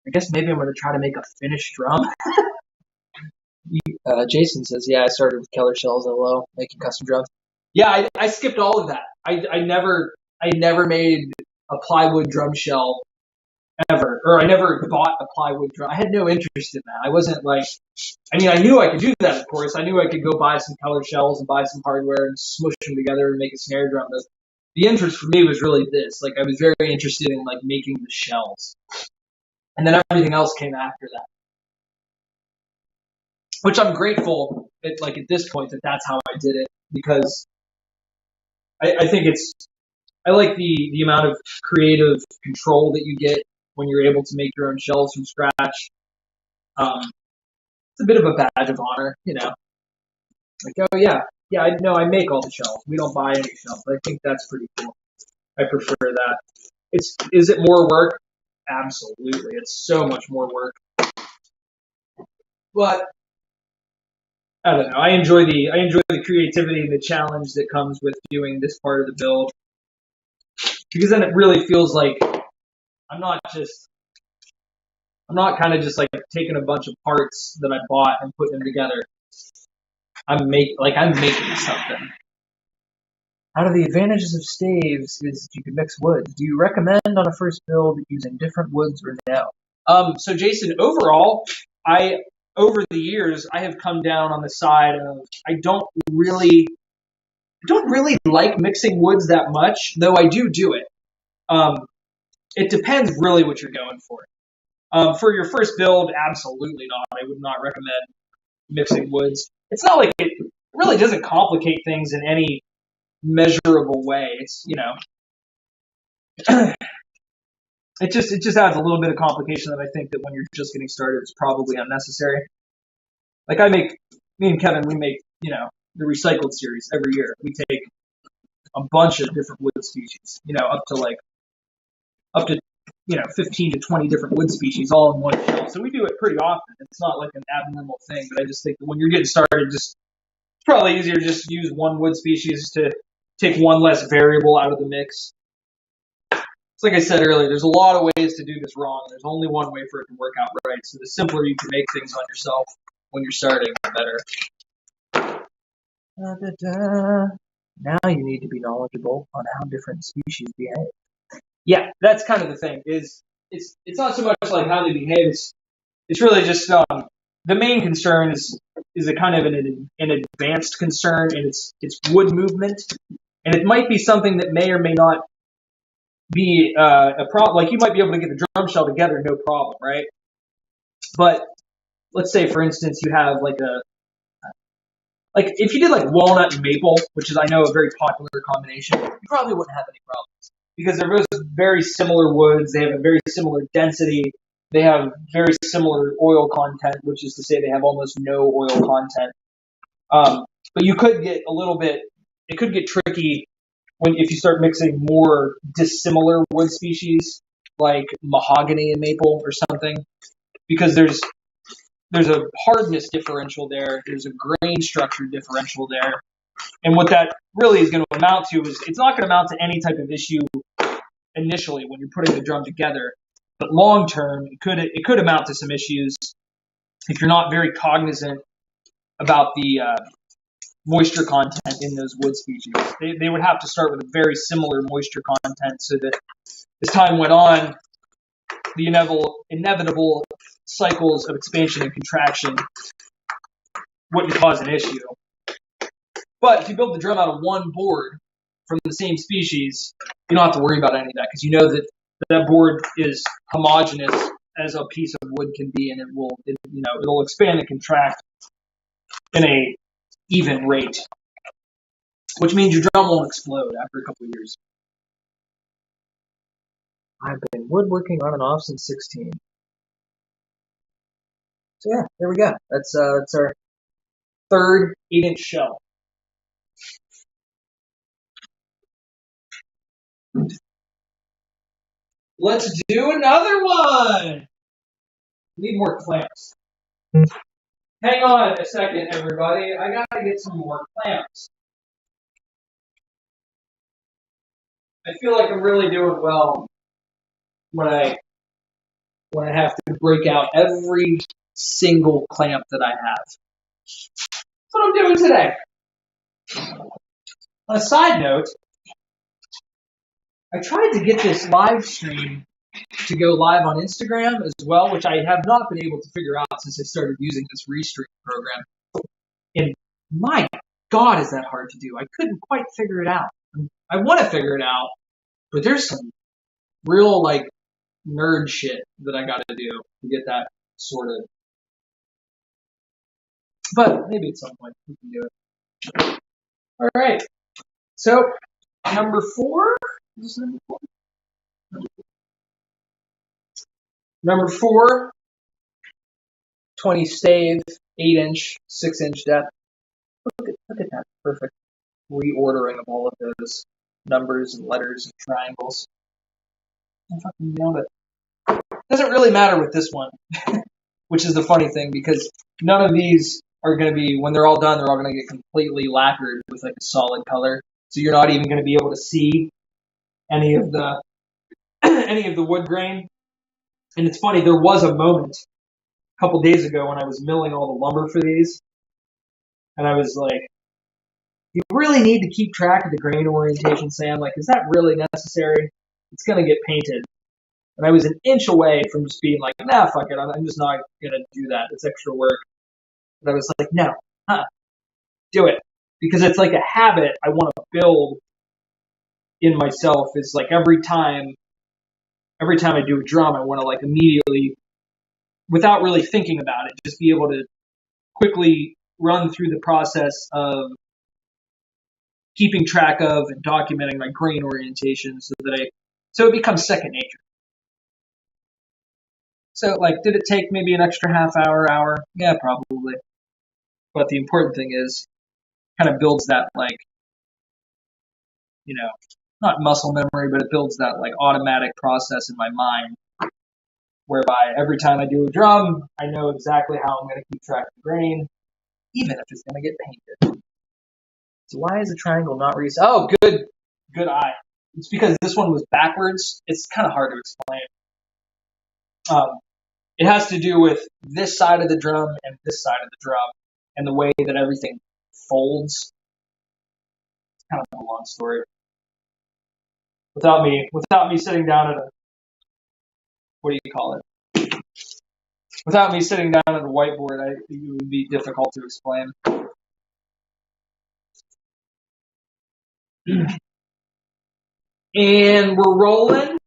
S1: I guess maybe I'm gonna try to make a finished drum. Jason says, yeah, I started with Keller shells LO, making custom drums. Yeah, I skipped all of that. I never made a plywood drum shell ever, or I never bought a plywood drum. I had no interest in that. I wasn't like, I knew I could do that, of course. I knew I could go buy some Keller shells and buy some hardware and smush them together and make a snare drum. But the interest for me was really this. Like I was very interested in like making the shells, and then everything else came after that. Which I'm grateful at this point that's how I did it, because I think I like the amount of creative control that you get when you're able to make your own shells from scratch. a bit of a badge of honor, you know. Like, oh yeah, I know I make all the shells. We don't buy any shells. I think that's pretty cool. I prefer that. Is it more work? Absolutely. It's so much more work. But I don't know. I enjoy the creativity and the challenge that comes with doing this part of the build. Because then it really feels like I'm not kind of just like taking a bunch of parts that I bought and putting them together. I'm making something. Out of the advantages of staves is you can mix woods. Do you recommend on a first build using different woods or no? So Jason, overall, over the years I have come down on the side of I don't really like mixing woods that much, though I do it. It depends really what you're going for. For your first build, absolutely not. I would not recommend mixing woods. It's not like it really doesn't complicate things in any measurable way. It's, you know, it just adds a little bit of complication that I think that when you're just getting started, it's probably unnecessary. Like me and Kevin, we make, you know, the recycled series every year. We take a bunch of different wood species, you know, up to you know 15 to 20 different wood species all in one field. So we do it pretty often. It's not like an abnormal thing, but I just think that when you're getting started, it's probably easier to just use one wood species to take one less variable out of the mix. It's like I said earlier, there's a lot of ways to do this wrong. There's only one way for it to work out right. So the simpler you can make things on yourself when you're starting, the better. Now you need to be knowledgeable on how different species behave. Yeah, that's kind of the thing. It's not so much like how they behave. It's really just the main concern is a kind of an advanced concern, and it's wood movement, and it might be something that may or may not be a problem. Like you might be able to get the drum shell together, no problem, right? But let's say, for instance, you have like if you did like walnut and maple, which is I know a very popular combination, you probably wouldn't have any problems because they're both very similar woods. They have a very similar density. They have very similar oil content, which is to say they have almost no oil content. But you could get it could get tricky if you start mixing more dissimilar wood species like mahogany and maple or something, because there's a hardness differential there. There's a grain structure differential there. And what that really is going to amount to is it's not going to amount to any type of issue initially when you're putting the drum together. But long term, it could amount to some issues if you're not very cognizant about the moisture content in those wood species. They would have to start with a very similar moisture content so that as time went on, the inevitable cycles of expansion and contraction wouldn't cause an issue. But if you build the drum out of one board from the same species, you don't have to worry about any of that because you know that board is homogeneous as a piece of wood can be, and it'll expand and contract in a even rate, which means your drum won't explode after a couple of years. I've been woodworking on and off since 16. So yeah, there we go. That's our third 8-inch shell. Let's do another one. Need more clamps. Hang on a second, everybody. I gotta get some more clamps. I feel like I'm really doing well when I have to break out every single clamp that I have. That's what I'm doing today. On a side note, I tried to get this live stream to go live on Instagram as well, which I have not been able to figure out since I started using this Restream program. And my God, is that hard to do. I couldn't quite figure it out. I want to figure it out, but there's some real like nerd shit that I got to do to get that sorted. But maybe at some point we can do it. All right. So number 4. Is this number 4? Number 4, 20 stave 8-inch, 6-inch depth. Look at that perfect reordering of all of those numbers and letters and triangles. I fucking nailed it. Doesn't really matter with this one, which is the funny thing, because none of these are going to be, when they're all done, they're all going to get completely lacquered with like a solid color. So you're not even going to be able to see any of the any of the wood grain. And it's funny, there was a moment a couple days ago when I was milling all the lumber for these, and I was like, you really need to keep track of the grain orientation, Sam. Like, is that really necessary? It's going to get painted. And I was an inch away from just being like, nah, fuck it. I'm just not going to do that. It's extra work. But I was like, no, do it. Because it's like a habit I want to build in myself. Is like every time I do a drum, I want to like immediately, without really thinking about it, just be able to quickly run through the process of keeping track of and documenting my grain orientation so it becomes second nature. So, like, did it take maybe an extra half hour? Yeah, probably. But the important thing is, kind of builds that, like, not muscle memory, but it builds that, like, automatic process in my mind, whereby every time I do a drum, I know exactly how I'm going to keep track of the grain, even if it's going to get painted. So why is the triangle not reset? Oh, good eye. It's because this one was backwards. It's kind of hard to explain. It has to do with this side of the drum and this side of the drum, and the way that everything folds. It's kind of a long story. Without me sitting down at what do you call it? Without me sitting down at a whiteboard, it would be difficult to explain. And we're rolling.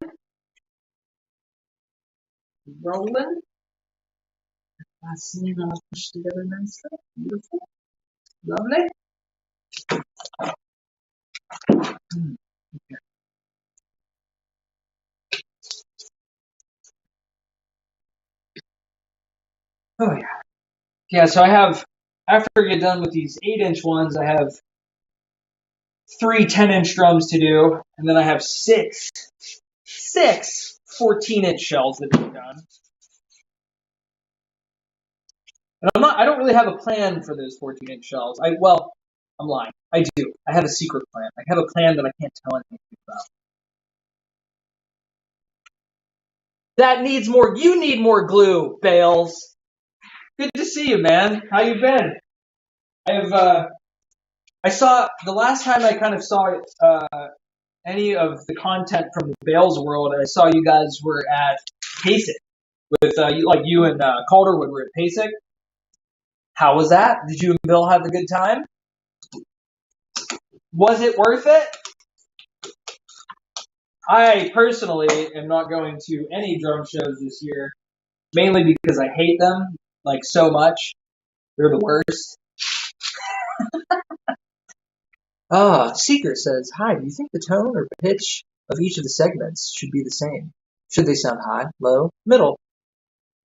S1: Last scene all pushed together nicely. Beautiful. Lovely. Okay. Oh yeah. Yeah, so after I get done with these 8-inch ones, I have 3 10-inch drums to do, and then I have six 14-inch shells that are done. And I don't really have a plan for those 14-inch shells. I'm lying. I do. I have a secret plan. I have a plan that I can't tell anything about. You need more glue, Bales. Good to see you, man. How you been? I saw, the last time I kind of saw any of the content from the Bales world, I saw you guys were at PASIC with, you and Calderwood were at PASIC. How was that? Did you and Bill have a good time? Was it worth it? I personally am not going to any drum shows this year, mainly because I hate them, like, so much. They're the worst. Seeker says, hi, do you think the tone or pitch of each of the segments should be the same? Should they sound high, low, middle?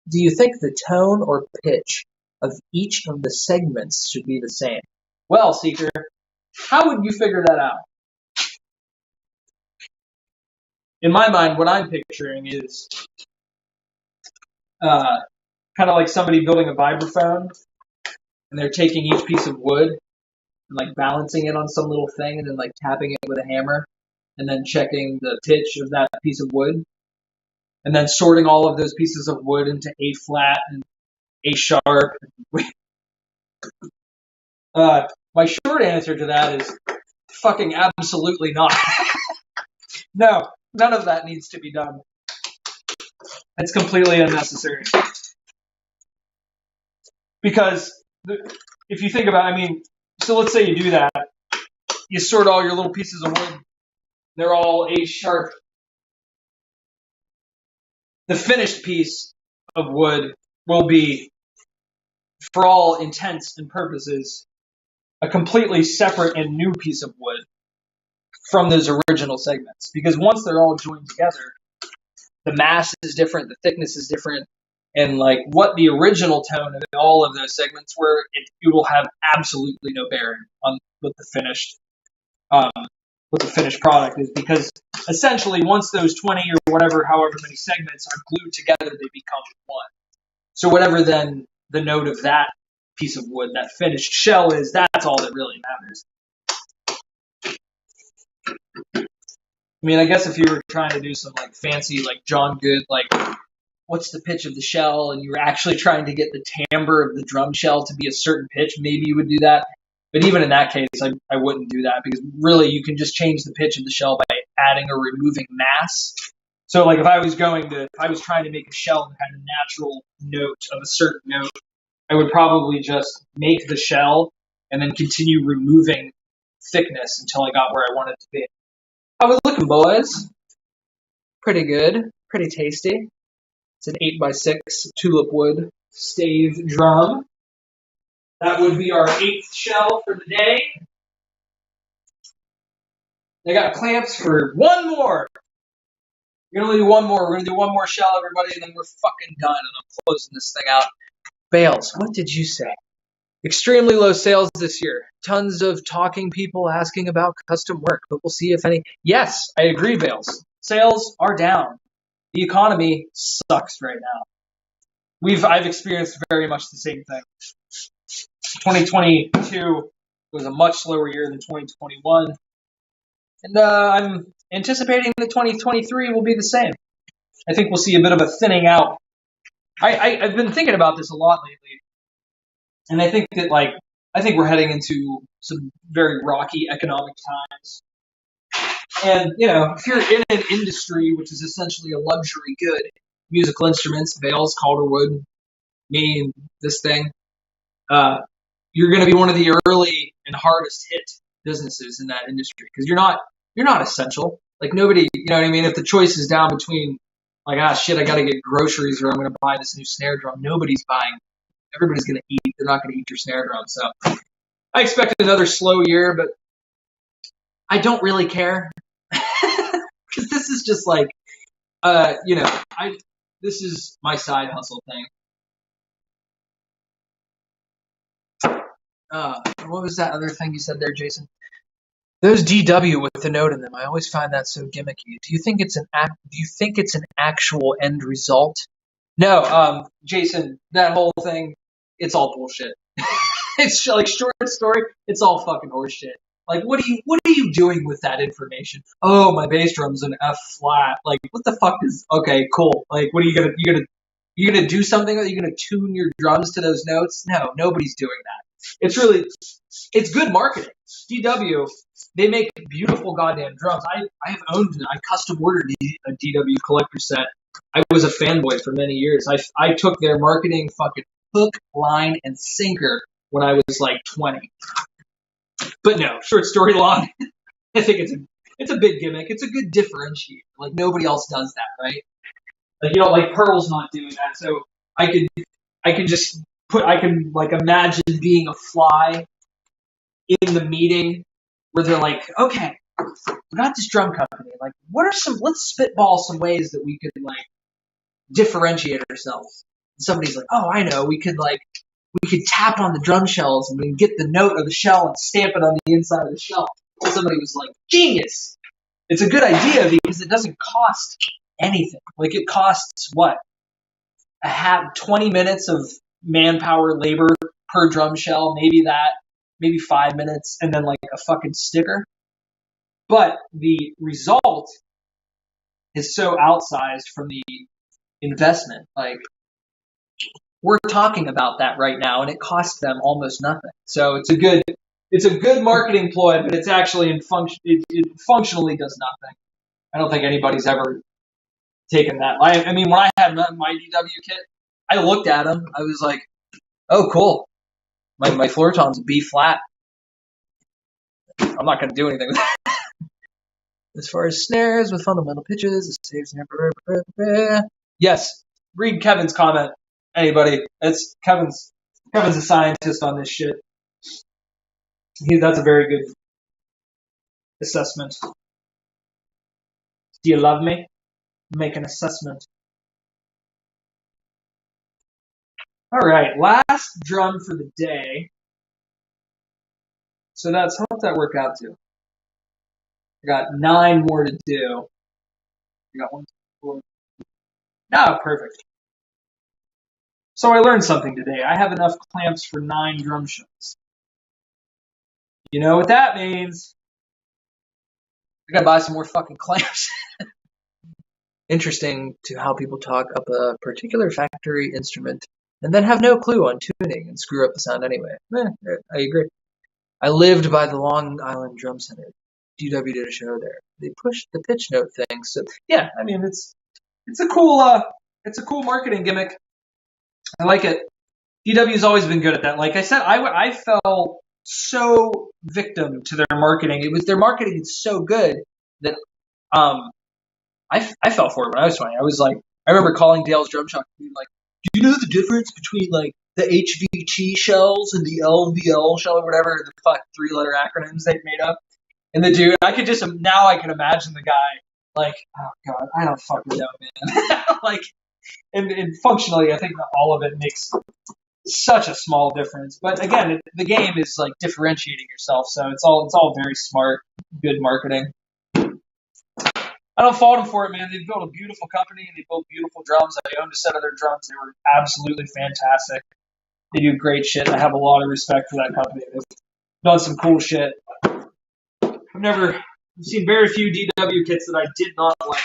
S1: Do you think the tone or pitch of each of the segments should be the same? Well, Seeker, how would you figure that out? In my mind, what I'm picturing is kind of like somebody building a vibraphone, and they're taking each piece of wood and like balancing it on some little thing, and then like tapping it with a hammer, and then checking the pitch of that piece of wood, and then sorting all of those pieces of wood into A flat and A sharp. My short answer to that is fucking absolutely not. No, none of that needs to be done. It's completely unnecessary. Because if you think about it, so let's say you do that. You sort all your little pieces of wood. They're all A sharp. The finished piece of wood will be, for all intents and purposes, a completely separate and new piece of wood from those original segments. Because once they're all joined together, the mass is different, the thickness is different, and like what the original tone of all of those segments were, it will have absolutely no bearing on what the um, finished product is, because essentially once those 20 or whatever, however many segments are glued together, they become one. So whatever then the note of that piece of wood, that finished shell is, that's all that really matters. I mean, I guess if you were trying to do some like fancy, like John Good, like what's the pitch of the shell, and you were actually trying to get the timbre of the drum shell to be a certain pitch, maybe you would do that. But even in that case, I wouldn't do that, because really you can just change the pitch of the shell by adding or removing mass. So like if I was trying to make a shell the kind of natural note of a certain note, I would probably just make the shell and then continue removing thickness until I got where I wanted to be. How we looking, boys? Pretty good. Pretty tasty. It's an 8x6 tulip wood stave drum. That would be our 8th shell for the day. They got clamps for one more. We're going to do one more. We're going to do one more shell, everybody, and then we're fucking done, and I'm closing this thing out. Bales, what did you say? Extremely low sales this year. Tons of talking people asking about custom work, but we'll see if any. Yes, I agree, Bales. Sales are down. The economy sucks right now. I've experienced very much the same thing. 2022 was a much slower year than 2021, and I'm anticipating that 2023 will be the same. I think we'll see a bit of a thinning out. I've been thinking about this a lot lately, and I think that we're heading into some very rocky economic times. And if you're in an industry which is essentially a luxury good, musical instruments, bales, Calderwood, me, and this thing, you're going to be one of the early and hardest hit businesses in that industry, because you're not essential. Like nobody, you know what I mean? If the choice is down between like, shit, I got to get groceries or I'm going to buy this new snare drum, nobody's buying. Everybody's going to eat. They're not going to eat your snare drum. So I expect another slow year, but I don't really care, because this is just like, this is my side hustle thing. What was that other thing you said there, Jason? Those DW with the note in them, I always find that so gimmicky. Do you think it's an actual end result? No, Jason, that whole thing, it's all bullshit. It's like short story, it's all fucking horseshit. Like, what are you doing with that information? Oh, my bass drum's an F flat. Like, what the fuck is? Okay, cool. Like, what are you gonna do something? Are you gonna tune your drums to those notes? No, nobody's doing that. It's good marketing. DW, they make beautiful goddamn drums. I have owned it. I custom ordered a DW collector set. I was a fanboy for many years. I took their marketing fucking hook, line, and sinker when I was like 20. But no, short story long, I think it's a big gimmick. It's a good differentiator. Like nobody else does that, right? Like like Pearl's not doing that. So I can like imagine being a fly in the meeting where they're like, okay, we got this drum company. Like, let's spitball some ways that we could like differentiate ourselves. And somebody's like, oh, I know, we could tap on the drum shells and we can get the note of the shell and stamp it on the inside of the shell. And somebody was like, genius! It's a good idea because it doesn't cost anything. Like it costs what? 20 minutes of manpower, labor per drum shell, maybe 5 minutes, and then like a fucking sticker. But the result is so outsized from the investment. Like, we're talking about that right now, and it costs them almost nothing. So it's a good marketing ploy, but it's actually it functionally does nothing. I don't think anybody's ever taken that. I mean, when I had my DW kit, I looked at them. I was like, oh, cool. My floor tone's a B flat. I'm not going to do anything with that. As far as snares with fundamental pitches, the Stave snare. Yes, read Kevin's comment. Anybody? It's Kevin's a scientist on this shit. That's a very good assessment. Do you love me? Make an assessment. All right, last drum for the day. So that's how does that work out to? I got 9 more to do. I got 1, 2, 4. Ah, perfect. So I learned something today. I have enough clamps for 9 drum shows. You know what that means? I gotta buy some more fucking clamps. Interesting to how people talk up a particular factory instrument and then have no clue on tuning and screw up the sound anyway. I agree. I lived by the Long Island Drum Center. DW did a show there. They pushed the pitch note thing. So yeah, I mean it's a cool marketing gimmick. I like it. DW's always been good at that. Like I said, I fell so victim to their marketing. It was their marketing is so good that um I fell for it when I was 20. I was like, I remember calling Dale's Drum Shop and being like, do you know the difference between like the HVT shells and the LVL shell or whatever the fuck 3-letter acronyms they've made up? And the dude, I can imagine the guy like, oh god, I don't fucking know, man. Like, and functionally, I think that all of it makes such a small difference. But again, the game is like differentiating yourself, so it's all very smart, good marketing. I don't fault them for it, man. They built a beautiful company and they built beautiful drums. I owned a set of their drums. They were absolutely fantastic. They do great shit. I have a lot of respect for that company. They've done some cool shit. I've seen very few DW kits that I did not like.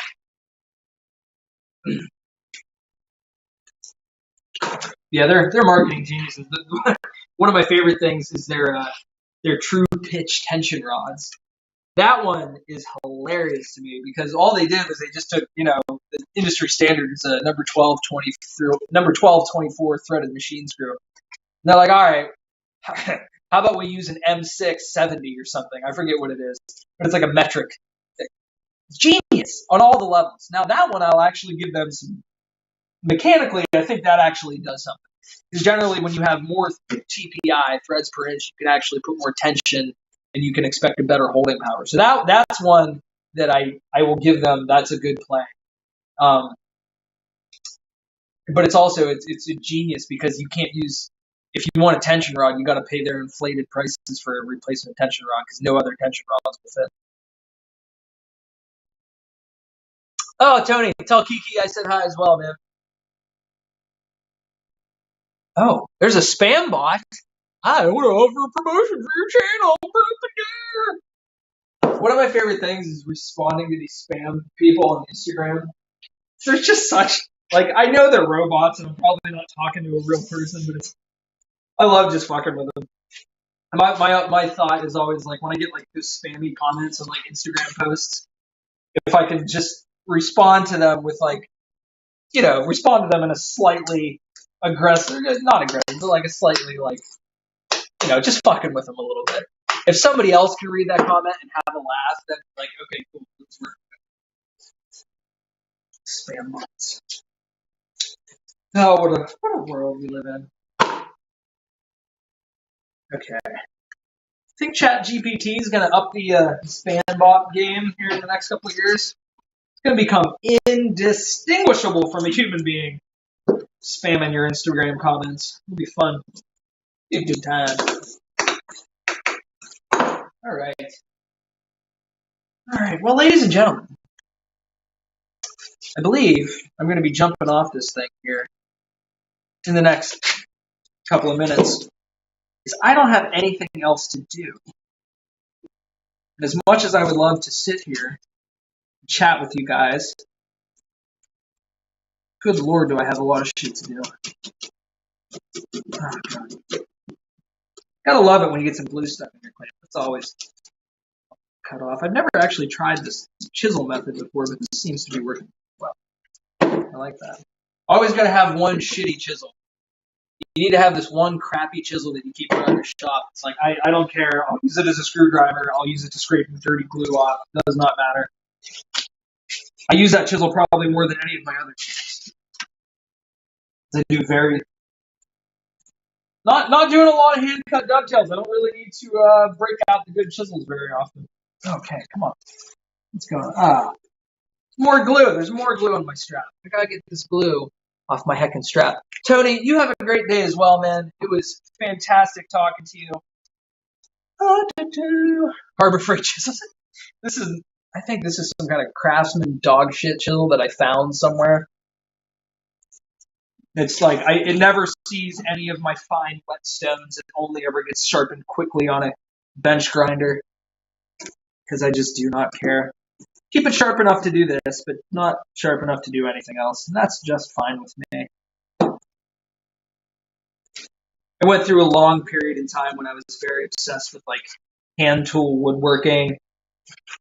S1: Yeah, they're marketing geniuses. One of my favorite things is their true pitch tension rods. That one is hilarious to me because all they did was they just took, the industry standard is a number 1224 threaded machine screw. And they're like, all right, how about we use an M670 or something? I forget what it is, but it's like a metric. It's genius on all the levels. Now that one I'll actually give them some. Mechanically, I think that actually does something. Because generally, when you have more TPI threads per inch, you can actually put more tension, and you can expect a better holding power. So that's one that I will give them. That's a good play. But it's also it's a genius because you can't use if you want a tension rod, you got to pay their inflated prices for a replacement tension rod because no other tension rods will fit. Oh, Tony, tell Kiki I said hi as well, man. Oh, there's a spam bot. I want to offer a promotion for your channel. One of my favorite things is responding to these spam people on Instagram. They're just such like I know they're robots and I'm probably not talking to a real person, but I love just fucking with them. My thought is always like when I get like those spammy comments on like Instagram posts, if I can just respond to them with like respond to them in a slightly aggressive, not aggressive, but like a slightly like just fucking with them a little bit. If somebody else can read that comment and have a laugh, then like, okay, cool, let's work. Spam bots. Oh, what a world we live in. Okay. I think ChatGPT is going to up the spam bot game here in the next couple of years. It's going to become indistinguishable from a human being spamming your Instagram comments. It'll be fun. Be a good time. All right. Well, ladies and gentlemen, I believe I'm going to be jumping off this thing here in the next couple of minutes. Because I don't have anything else to do. And as much as I would love to sit here and chat with you guys, good lord, do I have a lot of shit to do. Oh, God. Gotta love it when you get some blue stuff in your clamp. It's always cut off. I've never actually tried this chisel method before, but this seems to be working well. I like that. Always gotta have one shitty chisel. You need to have this one crappy chisel that you keep around your shop. It's like, I don't care. I'll use it as a screwdriver. I'll use it to scrape the dirty glue off. It does not matter. I use that chisel probably more than any of my other chisels. I do not doing a lot of hand cut dovetails. I don't really need to break out the good chisels very often. Okay, come on. What's going on? More glue. There's more glue on my strap. I gotta get this glue off my heckin' strap. Tony, you have a great day as well, man. It was fantastic talking to you. Harbor Freight chisel. I think this is some kind of Craftsman dog shit chisel that I found somewhere. It's like it never sees any of my fine whetstones. It only ever gets sharpened quickly on a bench grinder because I just do not care. Keep it sharp enough to do this, but not sharp enough to do anything else, and that's just fine with me. I went through a long period in time when I was very obsessed with like hand tool woodworking,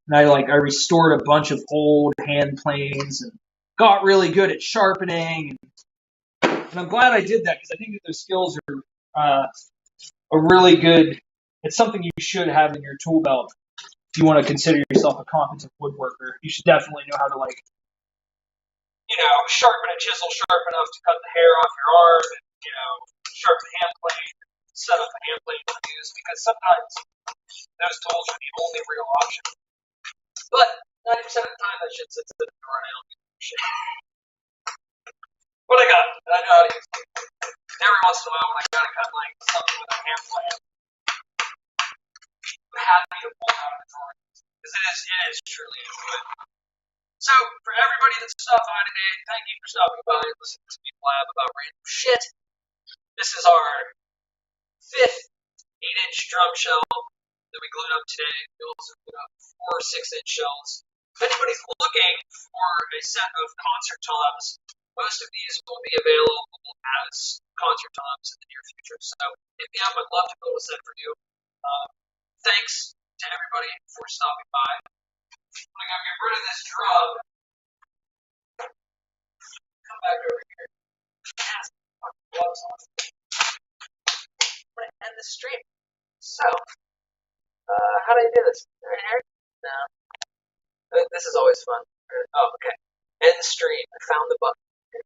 S1: and I restored a bunch of old hand planes and got really good at sharpening. And I'm glad I did that because I think that those skills are a really good. It's something you should have in your tool belt if you want to consider yourself a competent woodworker. You should definitely know how to sharpen a chisel sharp enough to cut the hair off your arm, and sharpen the hand plane, set up the hand plane to use. Because sometimes those tools are the only real option. But 90% of the time, that shit sits in the drawer and I don't use shit. What I got, I know how to use it. Every once in a while, when I gotta cut like something with a hand plane, I'm happy to pull out of the drawer because it is truly enjoyable. So, for everybody that stopped by today, thank you for stopping by and listening to me blab about random shit. This is our 5th 8-inch drum shell that we glued up today. We also glued up 4 6-inch shells. If anybody's looking for a set of concert toms, most of these will be available as concert toms in the near future. So, hit me up. I'd love to build a set for you. Thanks to everybody for stopping by. I'm going to go get rid of this drum. Come back over here. Gloves on. I'm going to end the stream. So, how do I do this? Right here? No. This is always fun. Oh, okay. End stream. I found the button.